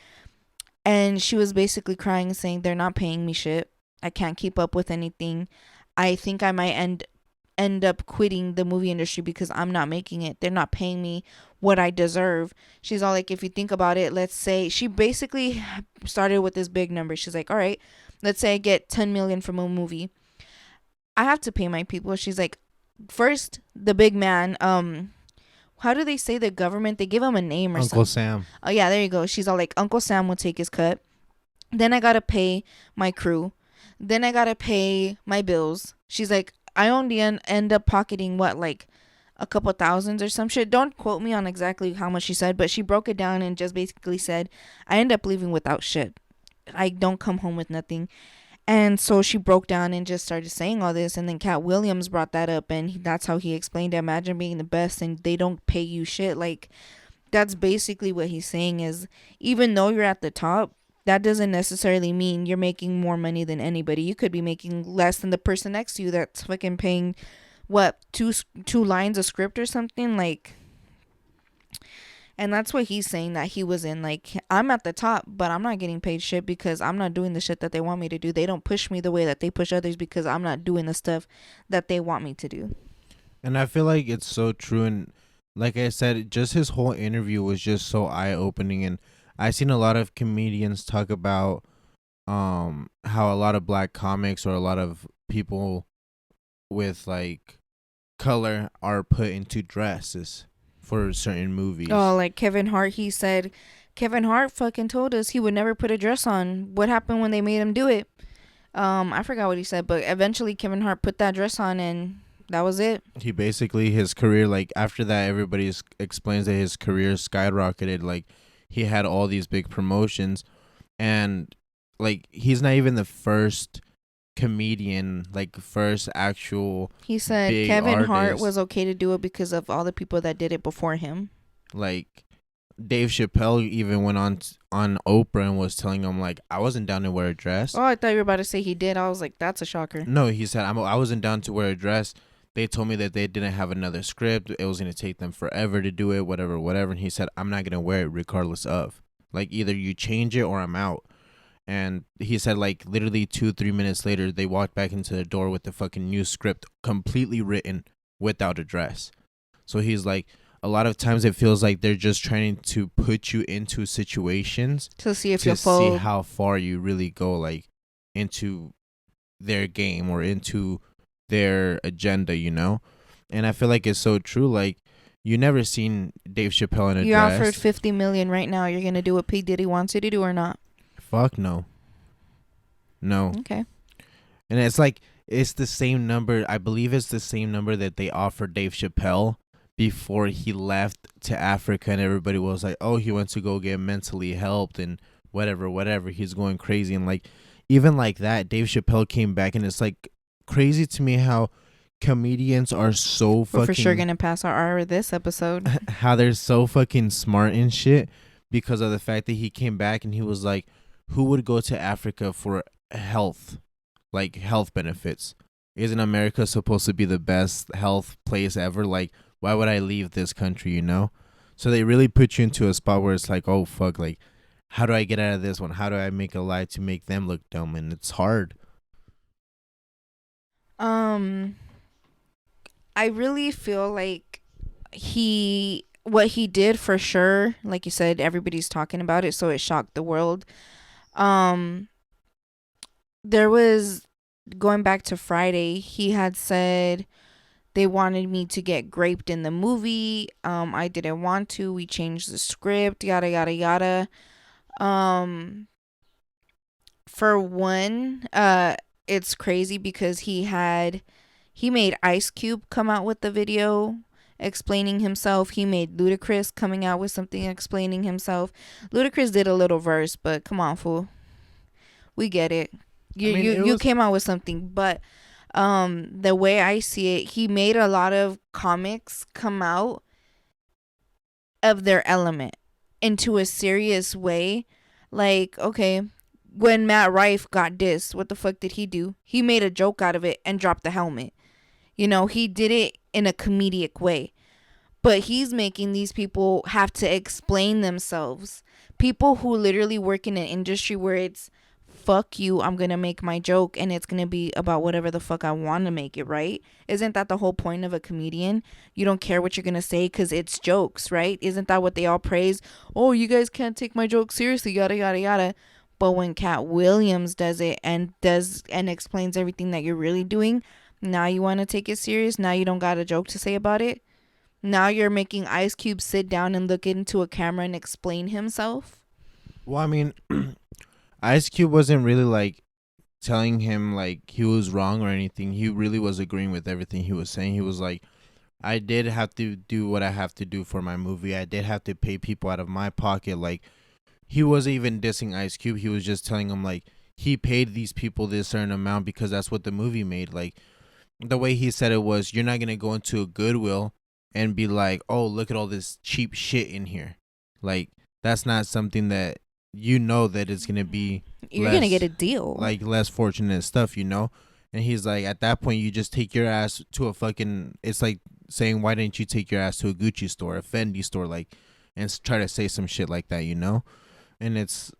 And she was basically crying and saying, they're not paying me shit. I can't keep up with anything. I think I might end up quitting the movie industry because I'm not making it. They're not paying me what I deserve. She's all like, if you think about it, let's say she basically started with this big number. She's like, all right, let's say I get 10 million from a movie. I have to pay my people. She's like, first, the big man, how do they say the government? They give him a name or Uncle something. Sam. Oh yeah, there you go. She's all like, Uncle Sam will take his cut. Then I gotta pay my crew. Then I gotta pay my bills. She's like, I only end up pocketing what, like a couple thousands or some shit. Don't quote me on exactly how much she said, but she broke it down and just basically said, I end up leaving without shit. I don't come home with nothing. And so she broke down and just started saying all this. And then Cat Williams brought that up, and that's how he explained it. Imagine being the best and they don't pay you shit. Like, that's basically what he's saying is, even though you're at the top, that doesn't necessarily mean you're making more money than anybody. You could be making less than the person next to you that's fucking paying what, two lines of script or something, like. And that's what he's saying that he was in. Like, I'm at the top, but I'm not getting paid shit because I'm not doing the shit that they want me to do. They don't push me the way that they push others because I'm not doing the stuff that they want me to do. And I feel like it's so true. And like I said, just his whole interview was just so eye opening. And I've seen a lot of comedians talk about how a lot of black comics or a lot of people with like color are put into dresses for certain Oh, movies. like Kevin Hart, he said Kevin Hart fucking told us he would never put a dress on. What happened when they made him do it? I forgot what he said, but eventually Kevin Hart put that dress on and that was it. He basically his career, like after that everybody explains that his career skyrocketed. Like he had all these big promotions, and like he's not even the first comedian, like first actual He said big Kevin Hart artist. was okay to do it because of all the people that did it before him. Like Dave Chappelle even went on Oprah and was telling him like I wasn't down to wear a dress. Oh, I thought you were about to say he did. I was like, that's a shocker. No, he said I wasn't down to wear a dress. They told me that they didn't have another script. It was gonna take them forever to do it, whatever, whatever. And he said I'm not gonna wear it regardless of. Like either you change it or I'm out. And he said like literally 2-3 minutes later they walked back into the door with the fucking new script completely written without a dress. So he's like, a lot of times it feels like they're just trying to put you into situations To see if to you'll see fold. how far you really go, like into their game or into their agenda, you know? And I feel like it's so true. Like you never seen Dave Chappelle in a You offered dress. 50 million right now. You're gonna do what P Diddy wants you to do or not? Fuck no. No. Okay. And it's like it's the same number. I believe it's the same number that they offered Dave Chappelle before he left to Africa, and everybody was like, "Oh, he went to go get mentally helped and whatever, whatever." He's going crazy, and like even like that, Dave Chappelle came back, and it's like crazy to me how comedians are so We're fucking for sure gonna pass our R this episode. how they're so fucking smart and shit because of the fact that he came back and he was like, "Who would go to Africa for health?" Like health benefits. Isn't America supposed to be the best health place ever? Like, why would I leave this country, you know? So they really put you into a spot where it's like, oh fuck, like how do I get out of this one? How do I make a lie to make them look dumb? And it's hard. Um, I really feel like what he did for sure, like you said, everybody's talking about it, so it shocked the world. Um, there was going back to Friday, he had said they wanted me to get graped in the movie. I didn't want to. We changed the script, yada yada yada. Um, for one, it's crazy because he made Ice Cube come out with the video explaining himself. He made Ludacris coming out with something explaining himself. Ludacris did a little verse, but come on, fool. We get it. You I mean, you it you was. came out with something, but the way I see it, he made a lot of comics come out of their element into a serious way. Like, okay, when Matt Rife got dissed, what the fuck did he do? He made a joke out of it and dropped the helmet. You know, he did it in a comedic way. But he's making these people have to explain themselves. People who literally work in an industry where it's fuck you, I'm gonna make my joke and it's gonna be about whatever the fuck I want to make it, right? Isn't that the whole point of a comedian? You don't care what you're gonna say because it's jokes, right? Isn't that what they all praise? Oh, you guys can't take my joke seriously, yada yada yada. But when Cat Williams does it and explains everything that you're really doing, now you want to take it serious. Now you don't got a joke to say about it. Now you're making Ice Cube sit down and look into a camera and explain himself. Well, I mean, Ice Cube wasn't really like telling him like he was wrong or anything. He really was agreeing with everything he was saying. He was like, I did have to do what I have to do for my movie. I did have to pay people out of my pocket. Like, he wasn't even dissing Ice Cube. He was just telling him, like, he paid these people this certain amount because that's what the movie made. Like, the way he said it was, you're not going to go into a Goodwill and be like, oh, look at all this cheap shit in here. Like, that's not something that you know that it's going to be You're less, gonna get a deal. like, less fortunate stuff, you know? And he's like, at that point, you just take your ass to a fucking, it's like saying, why didn't you take your ass to a Gucci store, a Fendi store, like, and try to say some shit like that, you know? And it's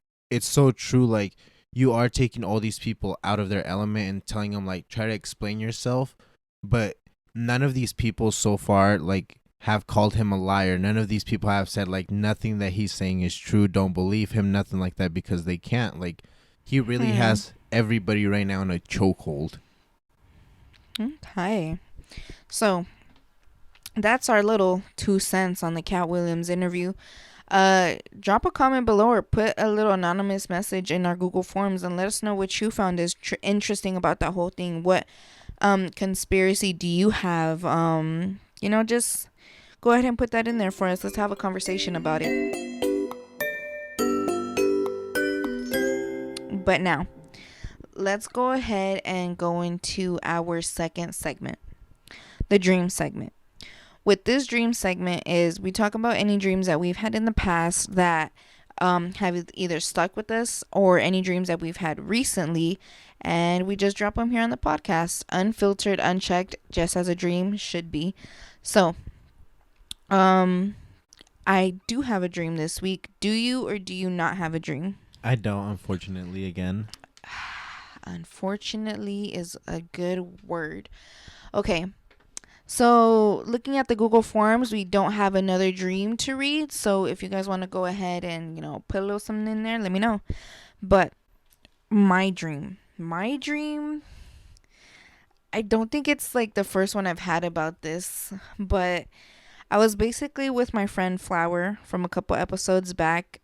so true. Like, you are taking all these people out of their element and telling them like, try to explain yourself, but none of these people so far like have called him a liar. None of these people have said like nothing that he's saying is true. Don't believe him. Nothing like that, because they can't. Like, he really has everybody right now in a chokehold. Okay. So that's our little 2 cents on the Katt Williams interview. Drop a comment below or put a little anonymous message in our Google Forms and let us know what you found is interesting about that whole thing. What conspiracy do you have? Just go ahead and put that in there for us. Let's have a conversation about it. But now, let's go ahead and go into our second segment, the dream segment. With this dream segment is we talk about any dreams that we've had in the past that have either stuck with us, or any dreams that we've had recently, and we just drop them here on the podcast, unfiltered, unchecked, just as a dream should be. So I do have a dream this week. Do you or do you not have a dream? I don't, unfortunately, again. Unfortunately is a good word. Okay. So, looking at the Google Forms, we don't have another dream to read. So, if you guys want to go ahead and, put a little something in there, let me know. But my dream, I don't think it's like the first one I've had about this, but I was basically with my friend Flower from a couple episodes back.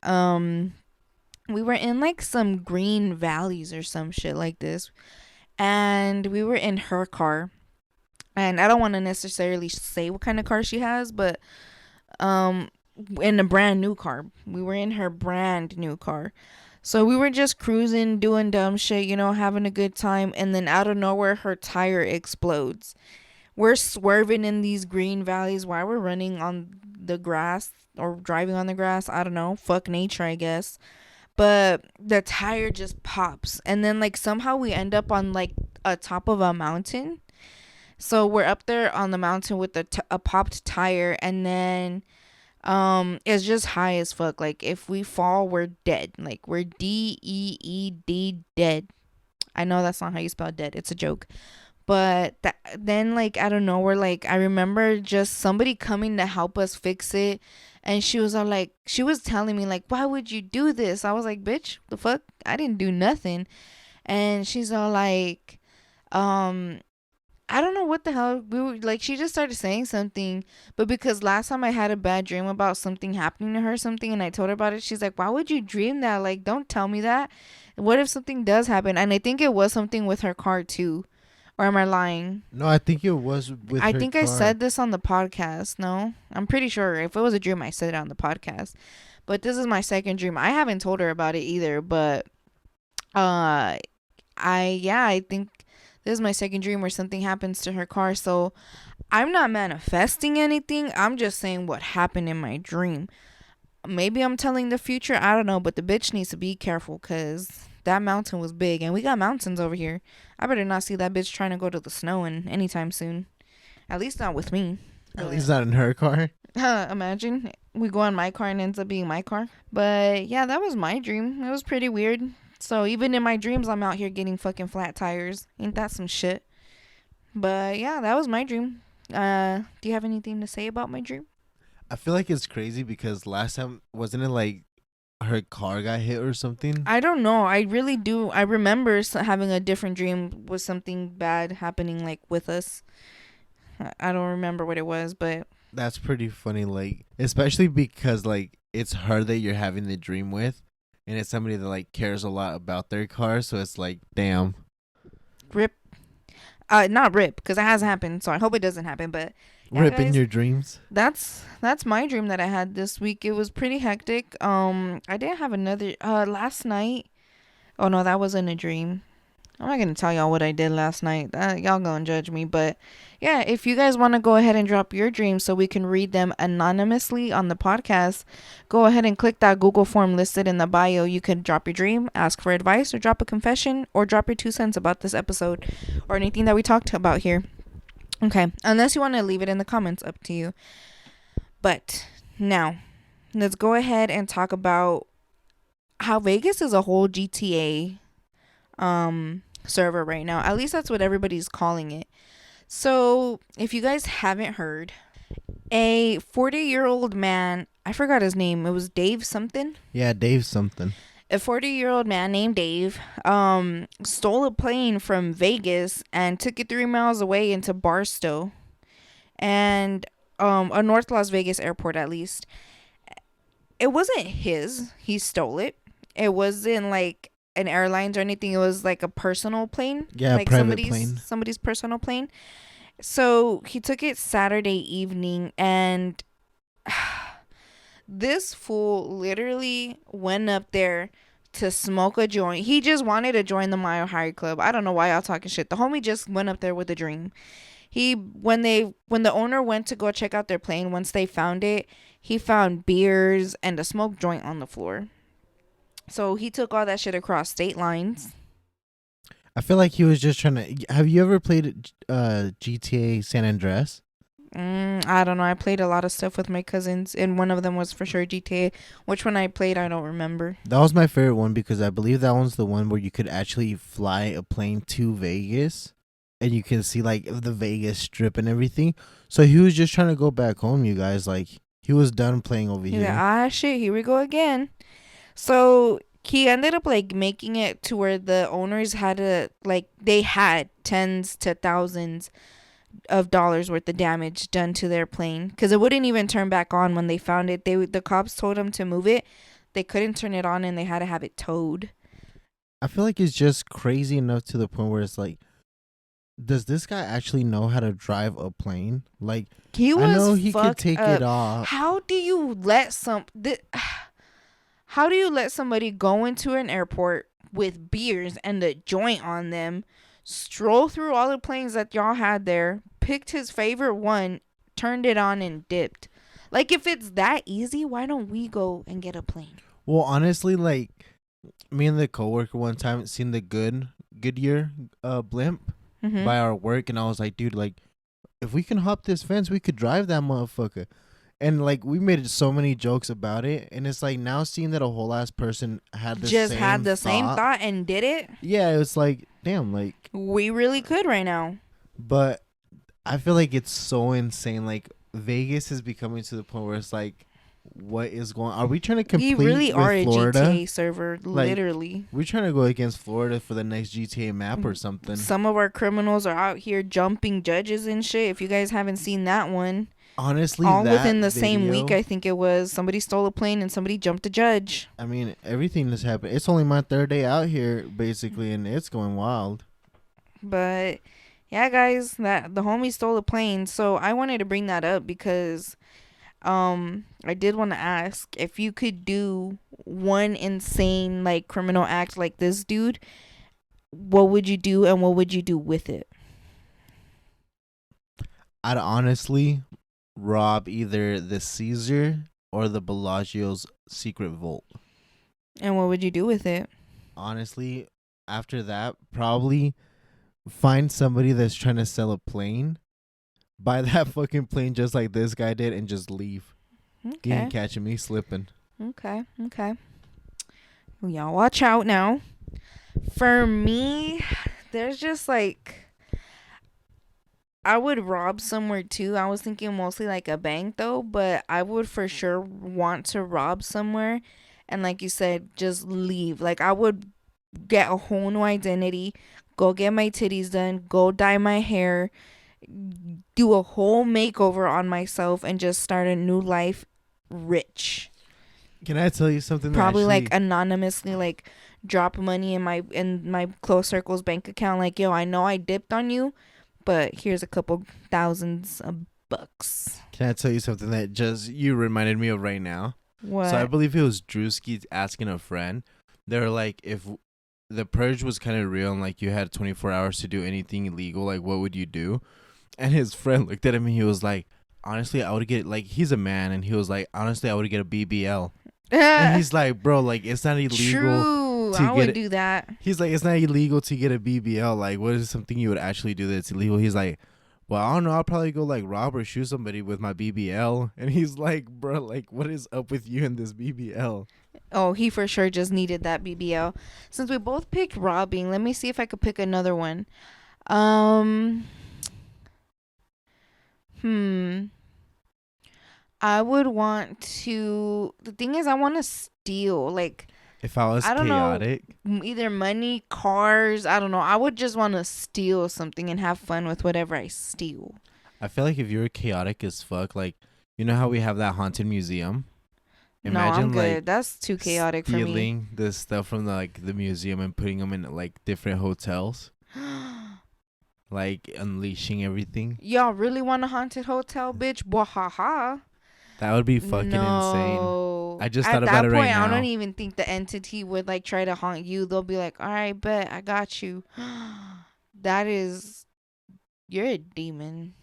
We were in like some green valleys or some shit like this, and we were in her car. And I don't want to necessarily say what kind of car she has, but in a brand new car. We were in her brand new car. So we were just cruising, doing dumb shit, having a good time. And then out of nowhere, her tire explodes. We're swerving in these green valleys while we're running on the grass or driving on the grass. I don't know. Fuck nature, I guess. But the tire just pops. And then, like, somehow we end up on, like, a top of a mountain. So we're up there on the mountain with a popped tire, and then it's just high as fuck. Like, if we fall, we're dead. Like, we're DEED, dead. I know that's not how you spell dead. It's a joke. But then, like, I don't know, like, I remember just somebody coming to help us fix it. And she was all like, she was telling me, like, why would you do this? I was like, bitch, the fuck? I didn't do nothing. And she's all like, I don't know what the hell. We were like, she just started saying something, but because last time I had a bad dream about something happening to her, and I told her about it, she's like, why would you dream that? Like, don't tell me that. What if something does happen? And I think it was something with her car too. Or am I lying? No, I think it was with I her think car. I said this on the podcast. No, I'm pretty sure if it was a dream, I said it on the podcast. But this is my second dream. I haven't told her about it either, but I think this is my second dream where something happens to her car. So I'm not manifesting anything. I'm just saying what happened in my dream. Maybe I'm telling the future. I don't know. But the bitch needs to be careful, because that mountain was big. And we got mountains over here. I better not see that bitch trying to go to the snow anytime soon. At least not with me. At least not in her car. Imagine we go on my car and ends up being my car. But yeah, that was my dream. It was pretty weird. So even in my dreams, I'm out here getting fucking flat tires. Ain't that some shit? But yeah, that was my dream. Do you have anything to say about my dream? I feel like it's crazy because last time, wasn't it like her car got hit or something? I don't know. I really do. I remember having a different dream with something bad happening, like, with us. I don't remember what it was, but that's pretty funny. Like, especially because like it's her that you're having the dream with. And it's somebody that like cares a lot about their car, so it's like, damn. Rip. Not rip, because it hasn't happened, so I hope it doesn't happen. But yeah, rip guys, in your dreams. That's my dream that I had this week. It was pretty hectic. I didn't have another last night. Oh no, that wasn't a dream. I'm not gonna tell y'all what I did last night. Y'all gonna judge me, but yeah, if you guys want to go ahead and drop your dreams so we can read them anonymously on the podcast, go ahead and click that Google form listed in the bio. You can drop your dream, ask for advice, or drop a confession, or drop your 2 cents about this episode or anything that we talked about here. Okay, unless you want to leave it in the comments, up to you. But now, let's go ahead and talk about how Vegas is a whole GTA server right now. At least that's what everybody's calling it. So, if you guys haven't heard, a 40-year-old man, I forgot his name. It was Dave something. Yeah, Dave something. A 40-year-old man named Dave stole a plane from Vegas and took it 3 miles away into Barstow and a North Las Vegas airport at least. It wasn't his. He stole it. It wasn't like an airlines or anything. It was like a personal plane. Yeah, Like private plane. somebody's personal plane. So he took it Saturday evening, and this fool literally went up there to smoke a joint. He just wanted to join the Mile High Club. I don't know why y'all talking shit. The homie just went up there with a dream. When the owner went to go check out their plane, once they found it, he found beers and a smoke joint on the floor. So he took all that shit across state lines. I feel like he was just trying to. Have you ever played GTA San Andreas? I don't know. I played a lot of stuff with my cousins, and one of them was for sure GTA. Which one I played, I don't remember. That was my favorite one because I believe that one's the one where you could actually fly a plane to Vegas, and you can see like the Vegas Strip and everything. So he was just trying to go back home, you guys. Like he was done playing over here. Yeah, shit, here we go again. So he ended up like making it to where the owners had to like they had tens to thousands of dollars worth of damage done to their plane because it wouldn't even turn back on when they found it. The cops told them to move it. They couldn't turn it on and they had to have it towed. I feel like it's just crazy enough to the point where it's like, does this guy actually know how to drive a plane? Like, He was I know he could fucked take up. it off. How do you let how do you let somebody go into an airport with beers and a joint on them, stroll through all the planes that y'all had there, picked his favorite one, turned it on, and dipped? Like, if it's that easy, why don't we go and get a plane? Well, honestly, like me and the coworker one time seen the Goodyear blimp Mm-hmm. by our work, and I was like, dude, like if we can hop this fence, we could drive that motherfucker. And like we made so many jokes about it, and it's like now seeing that a whole ass person had the same thought and did it. Yeah, it was like, damn, like We really could right now. but I feel like it's so insane. Like Vegas is becoming to the point where it's like, what is going? Are we trying to compete? We really with are a Florida? GTA server, Like, literally. We're trying to go against Florida for the next GTA map or something. Some of our criminals are out here jumping judges and shit. If you guys haven't seen that one, Honestly, all that within the video, same week, I think it was. Somebody stole a plane and somebody jumped a judge. I mean, everything that's happened. It's only my third day out here, basically, and it's going wild. But yeah, guys, that the homie stole a plane. So I wanted to bring that up because I did want to ask if you could do one insane like criminal act like this dude, what would you do and what would you do with it? I'd honestly rob either the Caesar or the Bellagio's secret vault. And what would you do with it? Honestly, after that, probably find somebody that's trying to sell a plane, buy that fucking plane just like this guy did, and just leave. You Okay. ain't catching me slipping. Okay. Well, y'all watch out now. For me, there's just like I would rob somewhere too. I was thinking mostly like a bank though, but I would for sure want to rob somewhere and like you said, just leave. Like I would get a whole new identity, go get my titties done, go dye my hair, do a whole makeover on myself and just start a new life rich. Can I tell you something? Probably like anonymously like drop money in my close circle's bank account like, yo, I know I dipped on you, but here's a couple thousands of bucks. Can I tell you something that just you reminded me of right now? What? So I believe it was Drewski asking a friend. They were like, if the purge was kind of real and like you had 24 hours to do anything illegal, like what would you do? And his friend looked at him and he was like, honestly, I would get, like, he's a man, and he was like, honestly, I would get a BBL. And he's like, bro, like, it's not illegal. True. I would do that. He's like, it's not illegal to get a BBL. Like, what is something you would actually do that's illegal? He's like, well, I don't know. I'll probably go, like, rob or shoot somebody with my BBL. And he's like, bro, like, what is up with you and this BBL? Oh, he for sure just needed that BBL. Since we both picked robbing, let me see if I could pick another one. I would want to. The thing is, I want to steal. Like, If I was I don't chaotic, know, either money, cars. I don't know. I would just want to steal something and have fun with whatever I steal. I feel like if you were chaotic as fuck, like, you know how we have that haunted museum? No, I'm good. That's too chaotic for me. Stealing the stuff from the museum and putting them in like different hotels, like unleashing everything. Y'all really want a haunted hotel, bitch? Wahaha. That would be fucking insane. I just thought about it right now. I don't even think the entity would like try to haunt you. They'll be like, all right, bet I got you. You're a demon.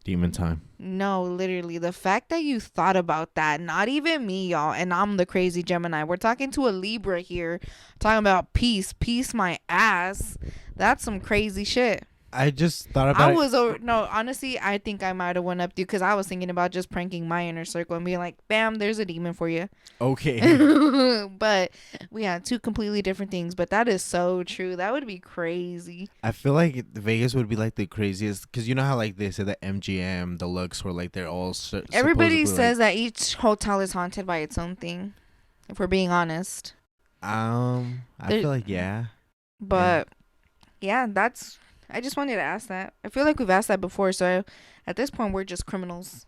Demon time. No, literally. The fact that you thought about that, not even me, y'all, and I'm the crazy Gemini. We're talking to a Libra here, talking about peace. Peace my ass. That's some crazy shit. I just thought about No, honestly, I think I might have went up to you because I was thinking about just pranking my inner circle and being like, bam, there's a demon for you. Okay. But we had two completely different things. But that is so true. That would be crazy. I feel like Vegas would be like the craziest because you know how like they said the MGM, the Luxor, like they're all everybody says that each hotel is haunted by its own thing, if we're being honest. I feel like but yeah, I just wanted to ask that. I feel like we've asked that before, so at this point we're just criminals.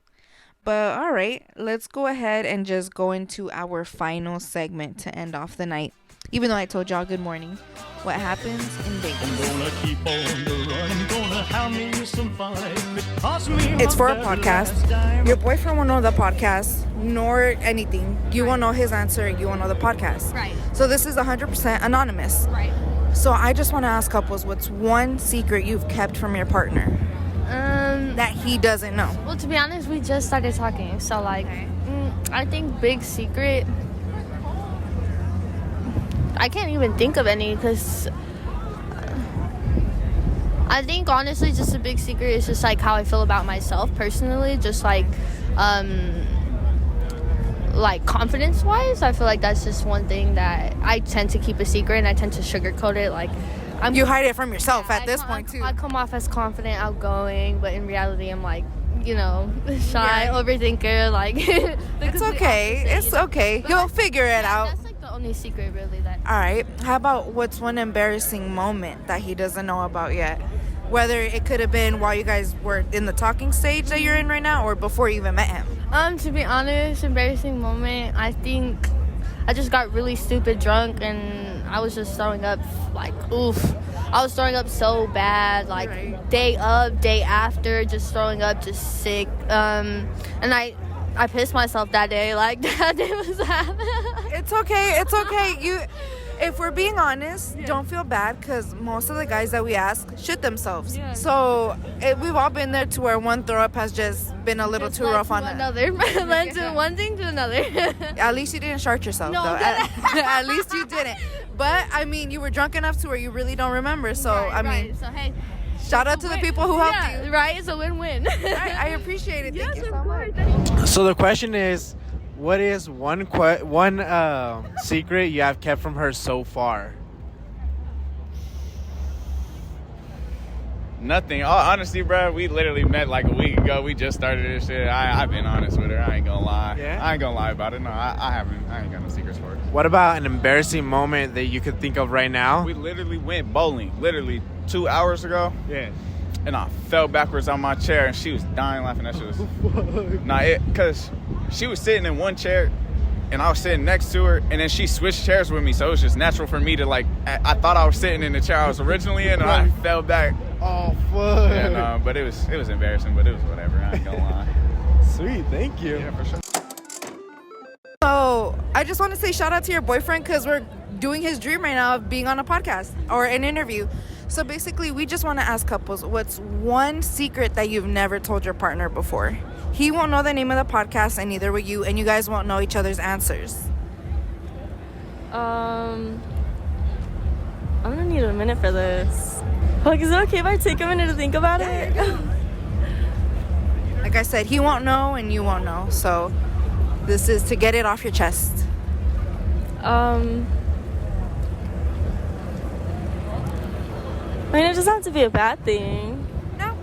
But all right, let's go ahead and just go into our final segment to end off the night. Even though I told y'all good morning, what happens in Vegas? I'm gonna keep on the run. I'm gonna have me some fun. It's for a podcast. Your boyfriend won't know the podcast nor anything. You won't know his answer. You won't know the podcast. Right. So this is 100% anonymous. Right. So I just want to ask couples, what's one secret you've kept from your partner that he doesn't know? Well, to be honest, we just started talking. So, like, I think big secret, I can't even think of any because I think, honestly, just a big secret is just, like, how I feel about myself personally. Just, like confidence-wise, I feel like that's just one thing that I tend to keep a secret and I tend to sugarcoat it. Like, you hide it from yourself at this point too. I come off as confident, outgoing, but in reality, I'm like, shy, overthinker. Like, it's okay. It's okay. You'll figure it out. That's like the only secret, really. All right. How about what's one embarrassing moment that he doesn't know about yet? Whether it could have been while you guys were in the talking stage that you're in right now, or before you even met him. To be honest, embarrassing moment, I think I just got really stupid drunk and I was just throwing up, like, oof. I was throwing up so bad, like, day up, day after, just throwing up, just sick. And I pissed myself that day, like, that day was It's okay. If we're being honest, don't feel bad because most of the guys that we ask shit themselves. Yeah. So we've all been there to where one throw up has just been a little too rough on another. Led to one thing to another. At least you didn't shart yourself, though. At least you didn't. But, I mean, you were drunk enough to where you really don't remember. So, right. So, hey. Shout out to the people who helped you. Right? It's a win-win. I appreciate it. Thank you so much. So the question is, what is one secret you have kept from her so far? Nothing. Honestly, bro, we literally met like a week ago. We just started this shit. I've been honest with her. I ain't gonna lie. Yeah? I ain't gonna lie about it. No, I haven't. I ain't got no secrets for her. What about an embarrassing moment that you could think of right now? We literally went bowling, 2 hours ago. Yeah. And I fell backwards on my chair, and she was dying laughing. That shit was... because she was sitting in one chair, and I was sitting next to her, and then she switched chairs with me, so it was just natural for me to, like... I thought I was sitting in the chair I was originally in, and I fell back. Oh, fuck. Yeah, no, but it was embarrassing, but it was whatever. I ain't gonna lie. Sweet, thank you. Yeah, for sure. So, I just want to say shout out to your boyfriend because we're doing his dream right now of being on a podcast or an interview. So basically, we just want to ask couples, what's one secret that you've never told your partner before? He won't know the name of the podcast, and neither will you, and you guys won't know each other's answers. I'm gonna need a minute for this. Like, is it okay if I take a minute to think about it? Like I said, he won't know, and you won't know. So this is to get it off your chest. I mean, it doesn't have to be a bad thing. No.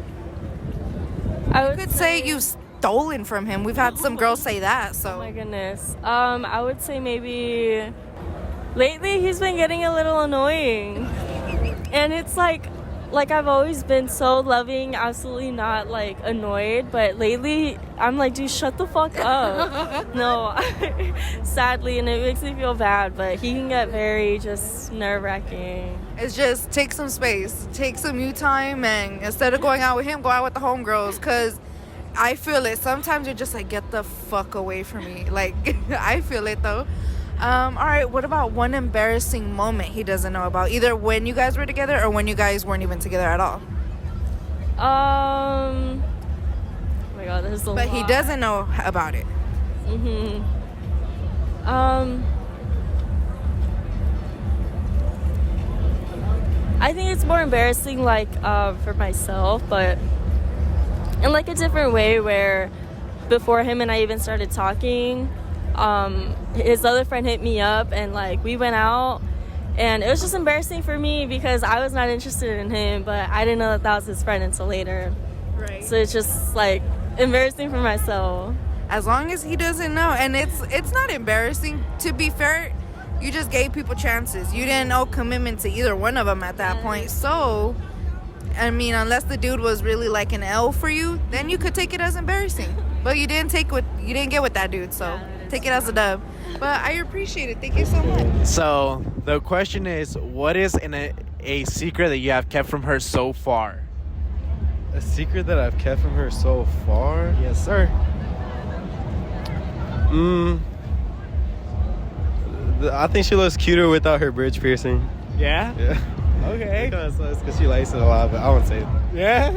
I You could say you've stolen from him. We've had some girls say that. Oh my So goodness. I would say maybe lately he's been getting a little annoying. And it's like I've always been so loving, absolutely not like annoyed, but lately I'm like, dude, shut the fuck up. No, sadly, and it makes me feel bad, but he can get very just nerve-wracking. it's just take some space, take some you time, and instead of going out with him, go out with the homegirls. Cause I feel it. Sometimes you're just like, get the fuck away from me. Like I feel it though. All right, what about one embarrassing moment he doesn't know about, either when you guys were together or when you guys weren't even together at all? Oh my god, there's a lot. But he doesn't know about it. I think it's more embarrassing, like, for myself, but in, like, a different way where before him and I even started talking, his other friend hit me up and, like, we went out, and it was just embarrassing for me because I was not interested in him, but I didn't know that was his friend until later. Right. So it's just, like, embarrassing for myself. As long as he doesn't know, and it's not embarrassing. To be fair, you just gave people chances. You didn't owe commitment to either one of them at that point. So, I mean, unless the dude was really like an L for you, then you could take it as embarrassing. But you didn't get with that dude, so take it as a dub. But I appreciate it. Thank you so much. So the question is, what is a secret that you have kept from her so far? A secret that I've kept from her so far? Yes, sir. I think she looks cuter without her bridge piercing. Yeah? Yeah. Okay. It kind of sucks because she likes it a lot, but I won't say it. Yeah?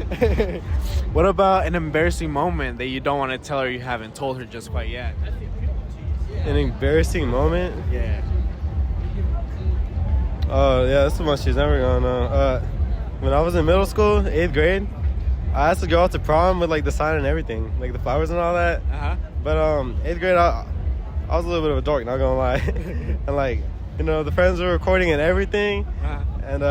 What about an embarrassing moment that you don't want to tell her, you haven't told her just quite yet? An embarrassing moment? Yeah. Oh, yeah, that's the one she's never gonna know. When I was in middle school, 8th grade, I asked to go out to prom with, like, the sign and everything, like the flowers and all that. Uh-huh. But 8th grade, I was a little bit of a dork, not gonna lie. And, like, you know, the friends were recording and everything. Uh-huh. And,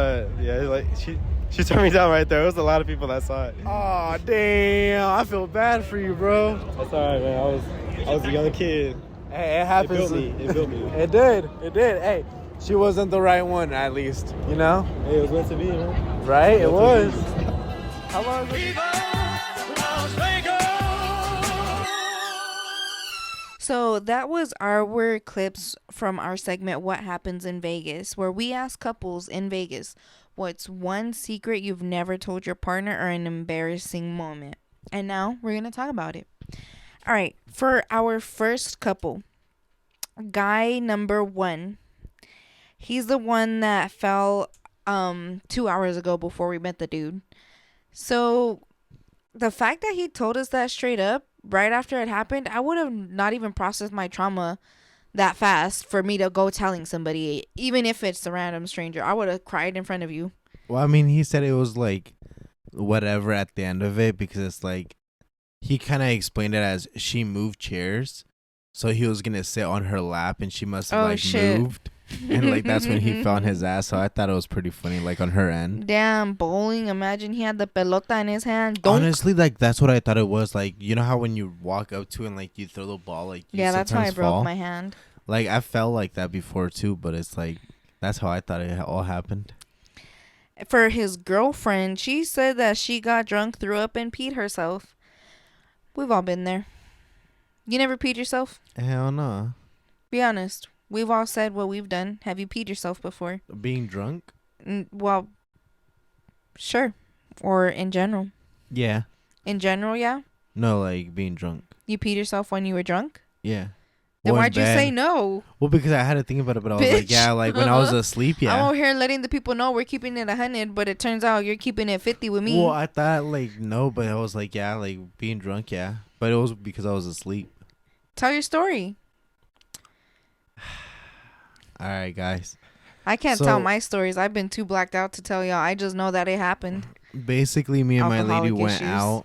yeah, like, she turned me down right there. There was a lot of people that saw it. Oh, damn. I feel bad for you, bro. That's all right, man. I was a young kid. Hey, it It happens. built me. It built me. It did. It did. Hey, she wasn't the right one, at least. You know? Hey, it was meant to be, man. Right? It was. How long was it? So that was our clips from our segment What Happens in Vegas, where we ask couples in Vegas, what's one secret you've never told your partner or an embarrassing moment? And now we're going to talk about it. All right, for our first couple, guy number 1, he's the one that fell 2 hours ago before we met the dude. So the fact that he told us that straight up right after it happened, I would have not even processed my trauma that fast for me to go telling somebody, even if it's a random stranger. I would have cried in front of you. Well, I mean, he said it was like whatever at the end of it, because it's like he kind of explained it as she moved chairs, so he was gonna sit on her lap and she must have moved, and like that's when he found his ass. So I thought it was pretty funny, like on her end. Damn, bowling. Imagine he had the pelota in his hand. Don't. Honestly, like that's what I thought it was. Like, you know how when you walk up to and like you throw the ball, like you Yeah, that's how I sometimes broke fall? my hand. Like I felt like that before too, but it's like that's how I thought it all happened. For his girlfriend, she said that she got drunk, threw up, and peed herself. We've all been there. You never peed yourself? Hell no. Be honest. We've all said what we've done. Have you peed yourself before? Being drunk? Well, sure. Or in general. Yeah. In general, yeah? No, like being drunk. You peed yourself when you were drunk? Yeah. Then Well, in why'd you bed. say no? Well, because I had to think about it, but I was like, Bitch. yeah, like when I was asleep, I'm yeah. over here letting the people know we're keeping it 100, but it turns out you're keeping it 50 with me. Well, I thought like no, but I was like, yeah, like being drunk, yeah. But it was because I was asleep. Tell your story. All right, guys. I can't So- tell my stories. I've been too blacked out to tell y'all. I just know that it happened. Basically, me and my lady Alcoholic went issues. out,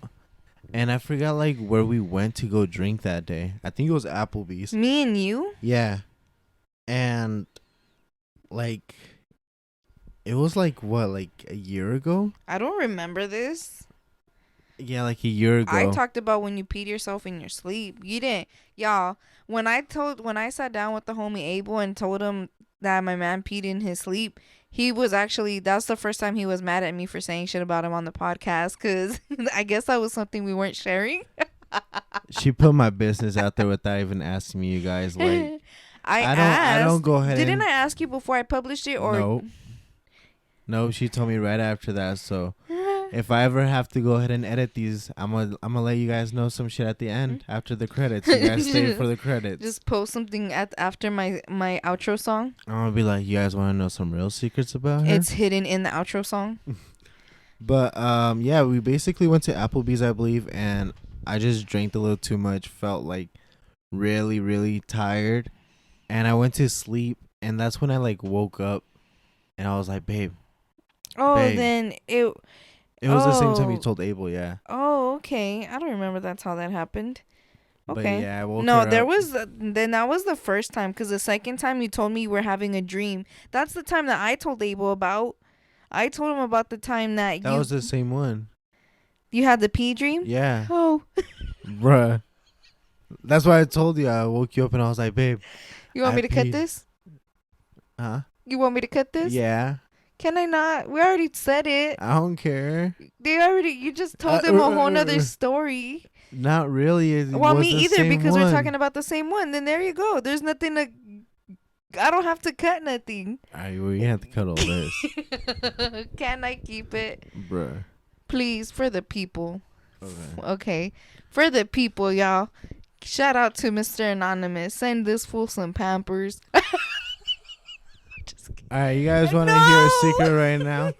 and I forgot like where we went to go drink that day. I think it was Applebee's. Me and you? Yeah. And like it was like what, like a year ago? I don't remember this. Yeah, like a year ago. I talked about when you peed yourself in your sleep. You didn't, y'all. When I sat down with the homie Abel and told him that my man peed in his sleep, he was actually, that's the first time he was mad at me for saying shit about him on the podcast, because I guess that was something we weren't sharing. She put my business out there without even asking me, you guys. Like, I don't go ahead. Didn't I ask you before I published it, or no? She told me right after that. So if I ever have to go ahead and edit these, I'm gonna let you guys know some shit at the end after the credits. You guys stay for the credits. Just post something after my outro song. I'm gonna be like, you guys want to know some real secrets about her? It's hidden in the outro song. But yeah, we basically went to Applebee's, I believe, and I just drank a little too much. Felt like really, really tired, and I went to sleep. And that's when I like woke up, and I was like, babe. Oh, babe. then it was the same time you told Abel, yeah. Oh, okay. I don't remember that's how that happened. Okay. But yeah, I woke no, her there up. was then that was the first time, because the second time you told me you were having a dream. That's the time that I told Abel about. I told him about the time that That was the same one. You had the pee dream? Yeah. Oh. Bruh. That's why I told you. I woke you up and I was like, babe. You want me to cut this? Huh? You want me to cut this? Yeah. Can I not? We already said it. I don't care. You just told them a whole nother story. Not really. Well, me either, because we're talking about the same one. Then there you go. There's nothing to... I don't have to cut nothing. Alright, well, you have to cut all this. Can I keep it? Bruh. Please, for the people. Okay. For the people, y'all. Shout out to Mr. Anonymous. Send this fool some Pampers. Just kidding. Alright, you guys want to hear a secret right now?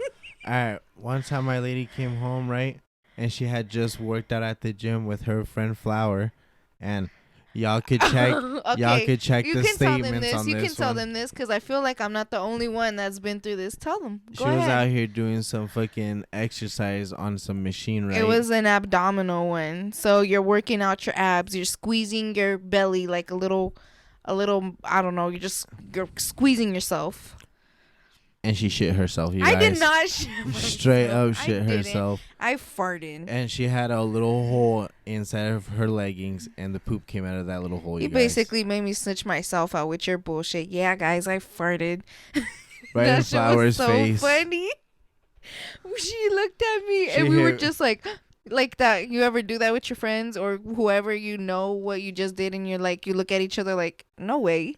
Alright, one time my lady came home, right? And she had just worked out at the gym with her friend Flower. And y'all could check. Okay. Y'all could check the statements on this. You can tell one. them this, because I feel like I'm not the only one that's been through this. Tell them. She was out here doing some fucking exercise on some machine, right? It was an abdominal one. So you're working out your abs. You're squeezing your belly like a little. I don't know. You're squeezing yourself. And she shit herself, you guys. I did not shit myself. Straight up shit herself. I farted. And she had a little hole inside of her leggings, and the poop came out of that little hole, You basically made me snitch myself out with your bullshit. Yeah, guys, I farted. Right in Flower's face. So funny. She looked at me, and we were just like that. You ever do that with your friends or whoever you know what you just did, and you're like, you look at each other like, no way.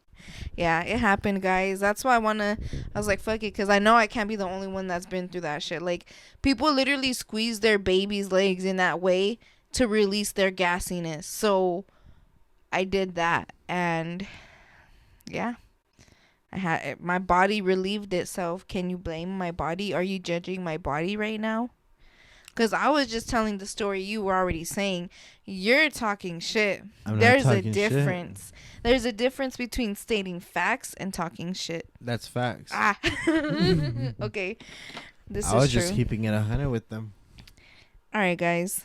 Yeah, it happened, guys. That's why I was like, fuck it, because I know I can't be the only one that's been through that shit. Like, people literally squeeze their baby's legs in that way to release their gassiness. So I did that, and yeah, my body relieved itself. Can you blame my body? Are you judging my body right now? Because I was just telling the story you were already saying. You're talking shit. There's a difference. There's a difference between stating facts and talking shit. That's facts. Okay. I was just keeping it 100 with them. All right, guys.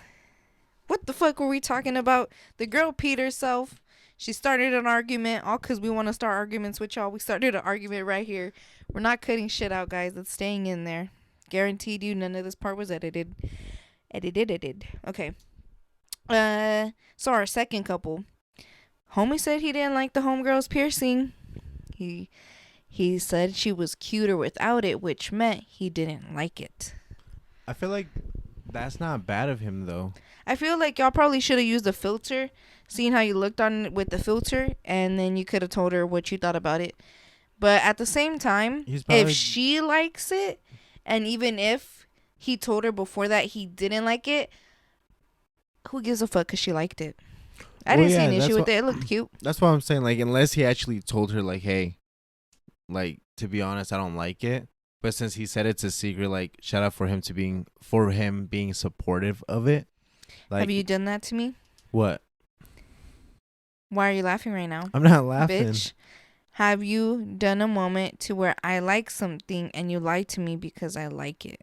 What the fuck were we talking about? The girl peed herself. She started an argument. All because we want to start arguments with y'all. We started an argument right here. We're not cutting shit out, guys. It's staying in there. Guaranteed you none of this part was edited. Okay. So our second couple. Homie said he didn't like the homegirl's piercing. He said she was cuter without it, which meant he didn't like it. I feel like that's not bad of him, though. I feel like y'all probably should have used a filter, seeing how you looked on it with the filter, and then you could have told her what you thought about it. But at the same time, if she likes it, and even if he told her before that he didn't like it, who gives a fuck, because she liked it. I didn't see an issue with it. It looked cute. That's what I'm saying. Like, unless he actually told her, like, hey, like, to be honest, I don't like it. But since he said it's a secret, like, shout out for him being supportive of it. Like, have you done that to me? What? Why are you laughing right now? I'm not laughing. Bitch, have you done a moment to where I like something and you lie to me because I like it?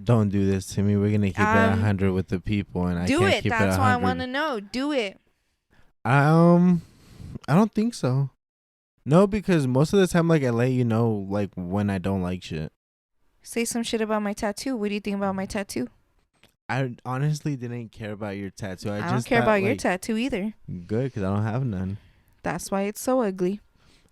Don't do this to me. We're going to keep it 100 with the people, and I can't keep it 100. That's why I want to know. Do it. I don't think so. No, because most of the time, like, I let you know, like, when I don't like shit. Say some shit about my tattoo. What do you think about my tattoo? I honestly didn't care about your tattoo. I just don't care thought, about your like, tattoo either. Good, because I don't have none. That's why it's so ugly.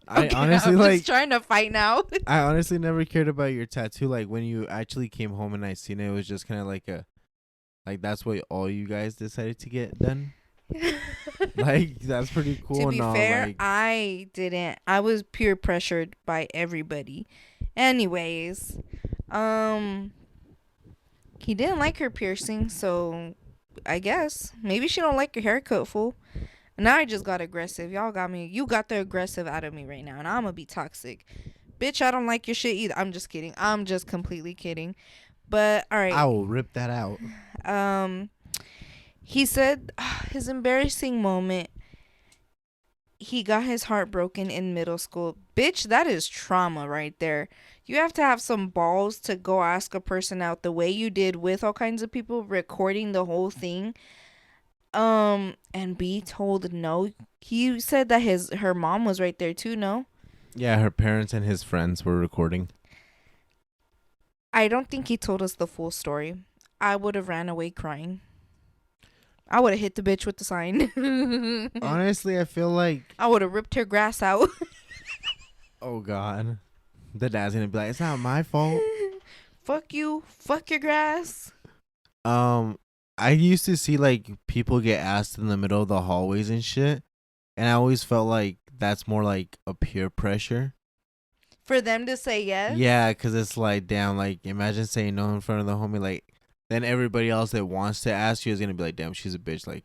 I Okay, honestly I'm like. just trying to fight now. I honestly never cared about your tattoo. Like when you actually came home and I seen it, it was just kind of like that's what all you guys decided to get done. Like that's pretty cool. To be fair, like, I didn't. I was peer pressured by everybody. Anyways, he didn't like her piercing, so I guess maybe she don't like your haircut, fool. Now I just got aggressive. Y'all got me. You got the aggressive out of me right now, and I'm gonna be toxic. Bitch, I don't like your shit either. I'm just kidding. I'm just completely kidding. But all right. I will rip that out. He said his embarrassing moment. He got his heart broken in middle school. Bitch, that is trauma right there. You have to have some balls to go ask a person out the way you did with all kinds of people, recording the whole thing. And be told no. He said that her mom was right there too, no? Yeah, her parents and his friends were recording. I don't think he told us the full story. I would have ran away crying. I would have hit the bitch with the sign. Honestly, I feel like I would have ripped her grass out. oh god. The dad's gonna be like, it's not my fault. Fuck you. Fuck your grass. I used to see like people get asked in the middle of the hallways and shit, and I always felt like that's more like a peer pressure. For them to say yes? Yeah, because it's like, damn, like imagine saying no in front of the homie, like then everybody else that wants to ask you is gonna be like, damn, she's a bitch, like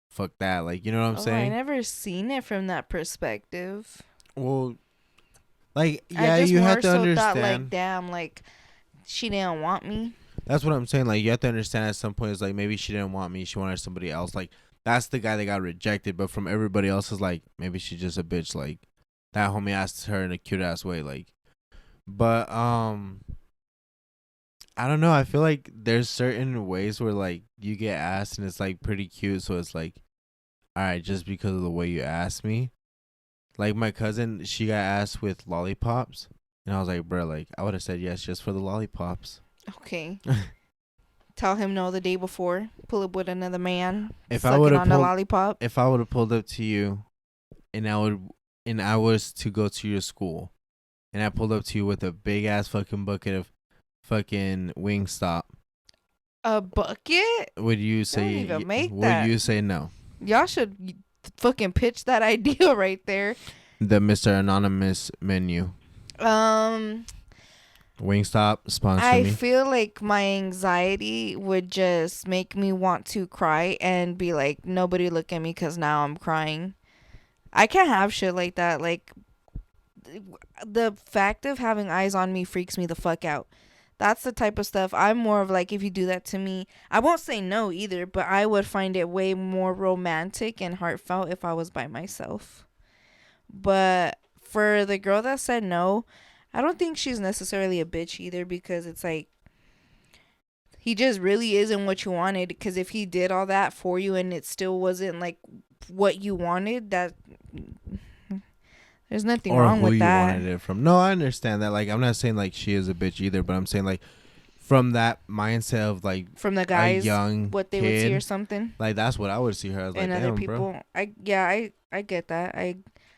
fuck that, like you know what I'm saying? I never seen it from that perspective. Well, like I just you more have to so understand. thought like, damn, like she didn't want me. That's what I'm saying. Like you have to understand at some point it's like maybe she didn't want me, she wanted somebody else. Like that's the guy that got rejected, but from everybody else is like maybe she's just a bitch. Like that homie asked her in a cute ass way. Like, but I don't know. I feel like there's certain ways where like you get asked and it's like pretty cute. So it's like, all right, just because of the way you asked me. Like my cousin, she got asked with lollipops, and I was like, bro, like I would have said yes just for the lollipops. Okay. Tell him no the day before. Pull up with another man. If suck I would it have on the lollipop. if I would have pulled up to you, and I was to go to your school, and I pulled up to you with a big ass fucking bucket of fucking Wingstop, A bucket? would you say? Don't even make would that. you say no? Y'all should fucking pitch that idea right there. The Mr. Anonymous menu. Wingstop sponsor I me. feel like my anxiety would just make me want to cry and be like, nobody look at me because now I'm crying. I can't have shit like that. Like, the fact of having eyes on me freaks me the fuck out. That's the type of stuff I'm more of like, if you do that to me, I won't say no either, but I would find it way more romantic and heartfelt if I was by myself. But for the girl that said no, I don't think she's necessarily a bitch either, because it's like, he just really isn't what you wanted. Because if he did all that for you and it still wasn't like what you wanted, that there's nothing or wrong who with you that. wanted it from. No, I understand that. Like I'm not saying like she is a bitch either, but I'm saying like from that mindset of like From the guys, young what they kid, would see or something, like that's what I would see her as. Like, and other damn, people. bro. I get that.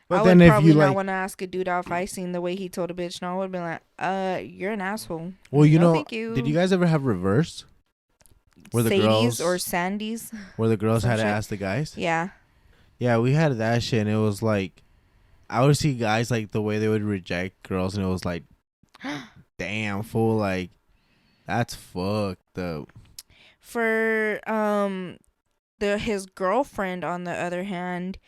But I then would if probably you not like, want to ask a dude out if I seen the way he told a bitch no. I would be like, you're an asshole. well, you No, know, thank you. did you guys ever have reverse? Where the Sadies girls or Sandies? where the girls some had to shit? ask the guys? Yeah. Yeah, we had that shit, and it was like, I would see guys like the way they would reject girls, and it was like, damn fool, like that's fucked up. For his girlfriend, on the other hand,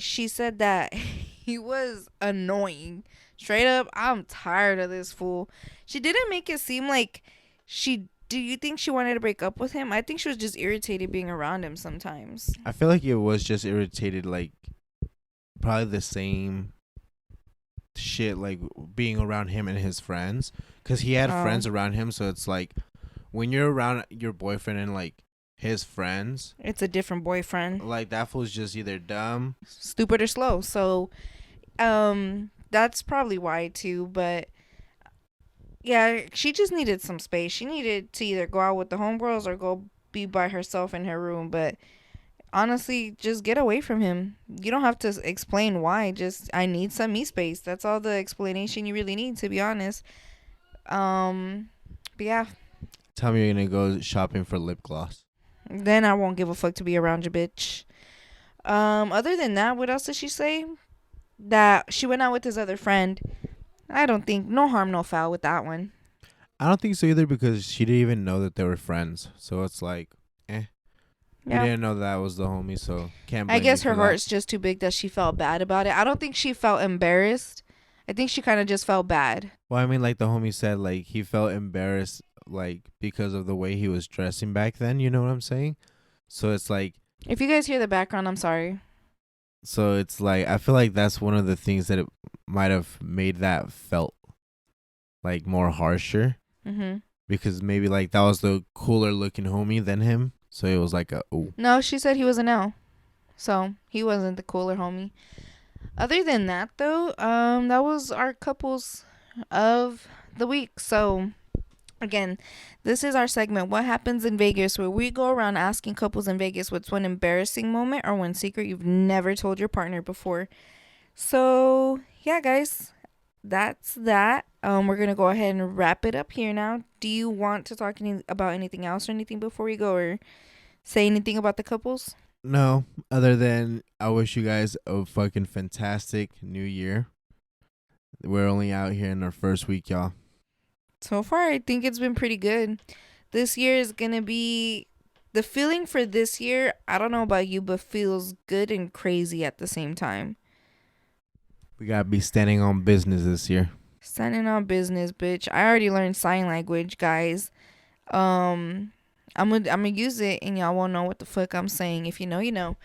she said that he was annoying. Straight up, I'm tired of this fool. She didn't make it seem like she. Do you think she wanted to break up with him? I think she was just irritated being around him sometimes. I feel like it was just irritated, like probably the same shit, like being around him and his friends, because he had friends around him. So it's like when you're around your boyfriend and like his friends, It's a different boyfriend. like that fool's just either dumb, Stupid or slow. So, that's probably why too. But Yeah, she just needed some space. She needed to either go out with the homegirls or go be by herself in her room. But honestly, just get away from him. You don't have to explain why. Just, I need some me space. That's all the explanation you really need, to be honest. But yeah, Tell me you're gonna go shopping for lip gloss. then I won't give a fuck to be around you, bitch. Other than that, what else did she say? That she went out with his other friend. I don't think, no harm, no foul with that one. I don't think so either because she didn't even know that they were friends. So it's like, You didn't know that was the homie, so can't blame I guess you her for that. heart's just too big that she felt bad about it. I don't think she felt embarrassed. I think she kind of just felt bad. Well, I mean, like the homie said, like he felt embarrassed, like because of the way he was dressing back then. You know what I'm saying? So it's like, If you guys hear the background, I'm sorry. I feel like that's one of the things that it might have made that felt like more harsher Mm-hmm. because maybe like that was the cooler looking homie than him. So it was like ooh. No, she said he was an L. So he wasn't the cooler homie. Other than that, though, that was our couples of the week. So again, this is our segment, What Happens in Vegas, where we go around asking couples in Vegas what's one embarrassing moment or one secret you've never told your partner before. So yeah, guys, that's that. We're gonna go ahead and wrap it up here now. Do you want to talk about anything else or anything before we go, or say anything about the couples? No, other than I wish you guys a fucking fantastic new year. We're only out here in our first week, y'all. So far, I think it's been pretty good. This year is gonna be, the feeling for this year, I don't know about you, but feels good and crazy at the same time. We gotta be standing on business this year. Standing on business, bitch. I already learned sign language, guys. I'm gonna use it and y'all won't know what the fuck I'm saying. If you know, you know.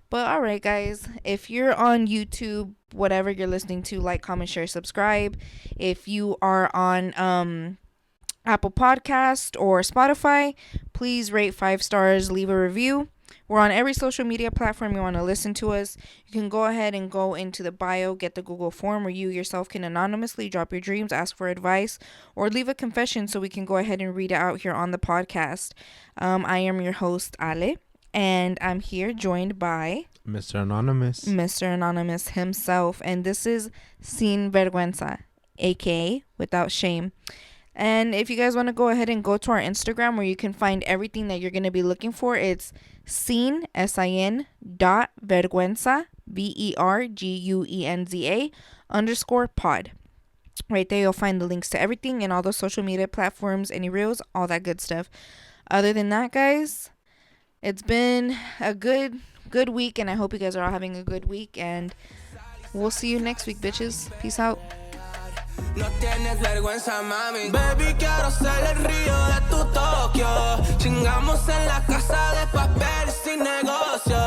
But all right, guys, if you're on YouTube, whatever you're listening to, like, comment, share, subscribe. If you are on Apple Podcast or Spotify, please rate 5 stars, leave a review. We're on every social media platform you want to listen to us. You can go ahead and go into the bio, get the Google form where you yourself can anonymously drop your dreams, ask for advice, or leave a confession so we can go ahead and read it out here on the podcast. I am your host, Ale, and I'm here joined by Mr. Anonymous. Mr. Anonymous himself, and this is Sin Vergüenza, aka Without Shame. And if you guys want to go ahead and go to our Instagram where you can find everything that you're going to be looking for, it's sin, S-I-N, dot vergüenza, VERGUENZA, _pod. Right there, you'll find the links to everything and all the social media platforms, any reels, all that good stuff. Other than that, guys, it's been a good week, and I hope you guys are all having a good week, and we'll see you next week, bitches. Peace out. No tienes vergüenza, mami. Baby, quiero ser el río de tu Tokio. Chingamos en la casa de papel sin negocio.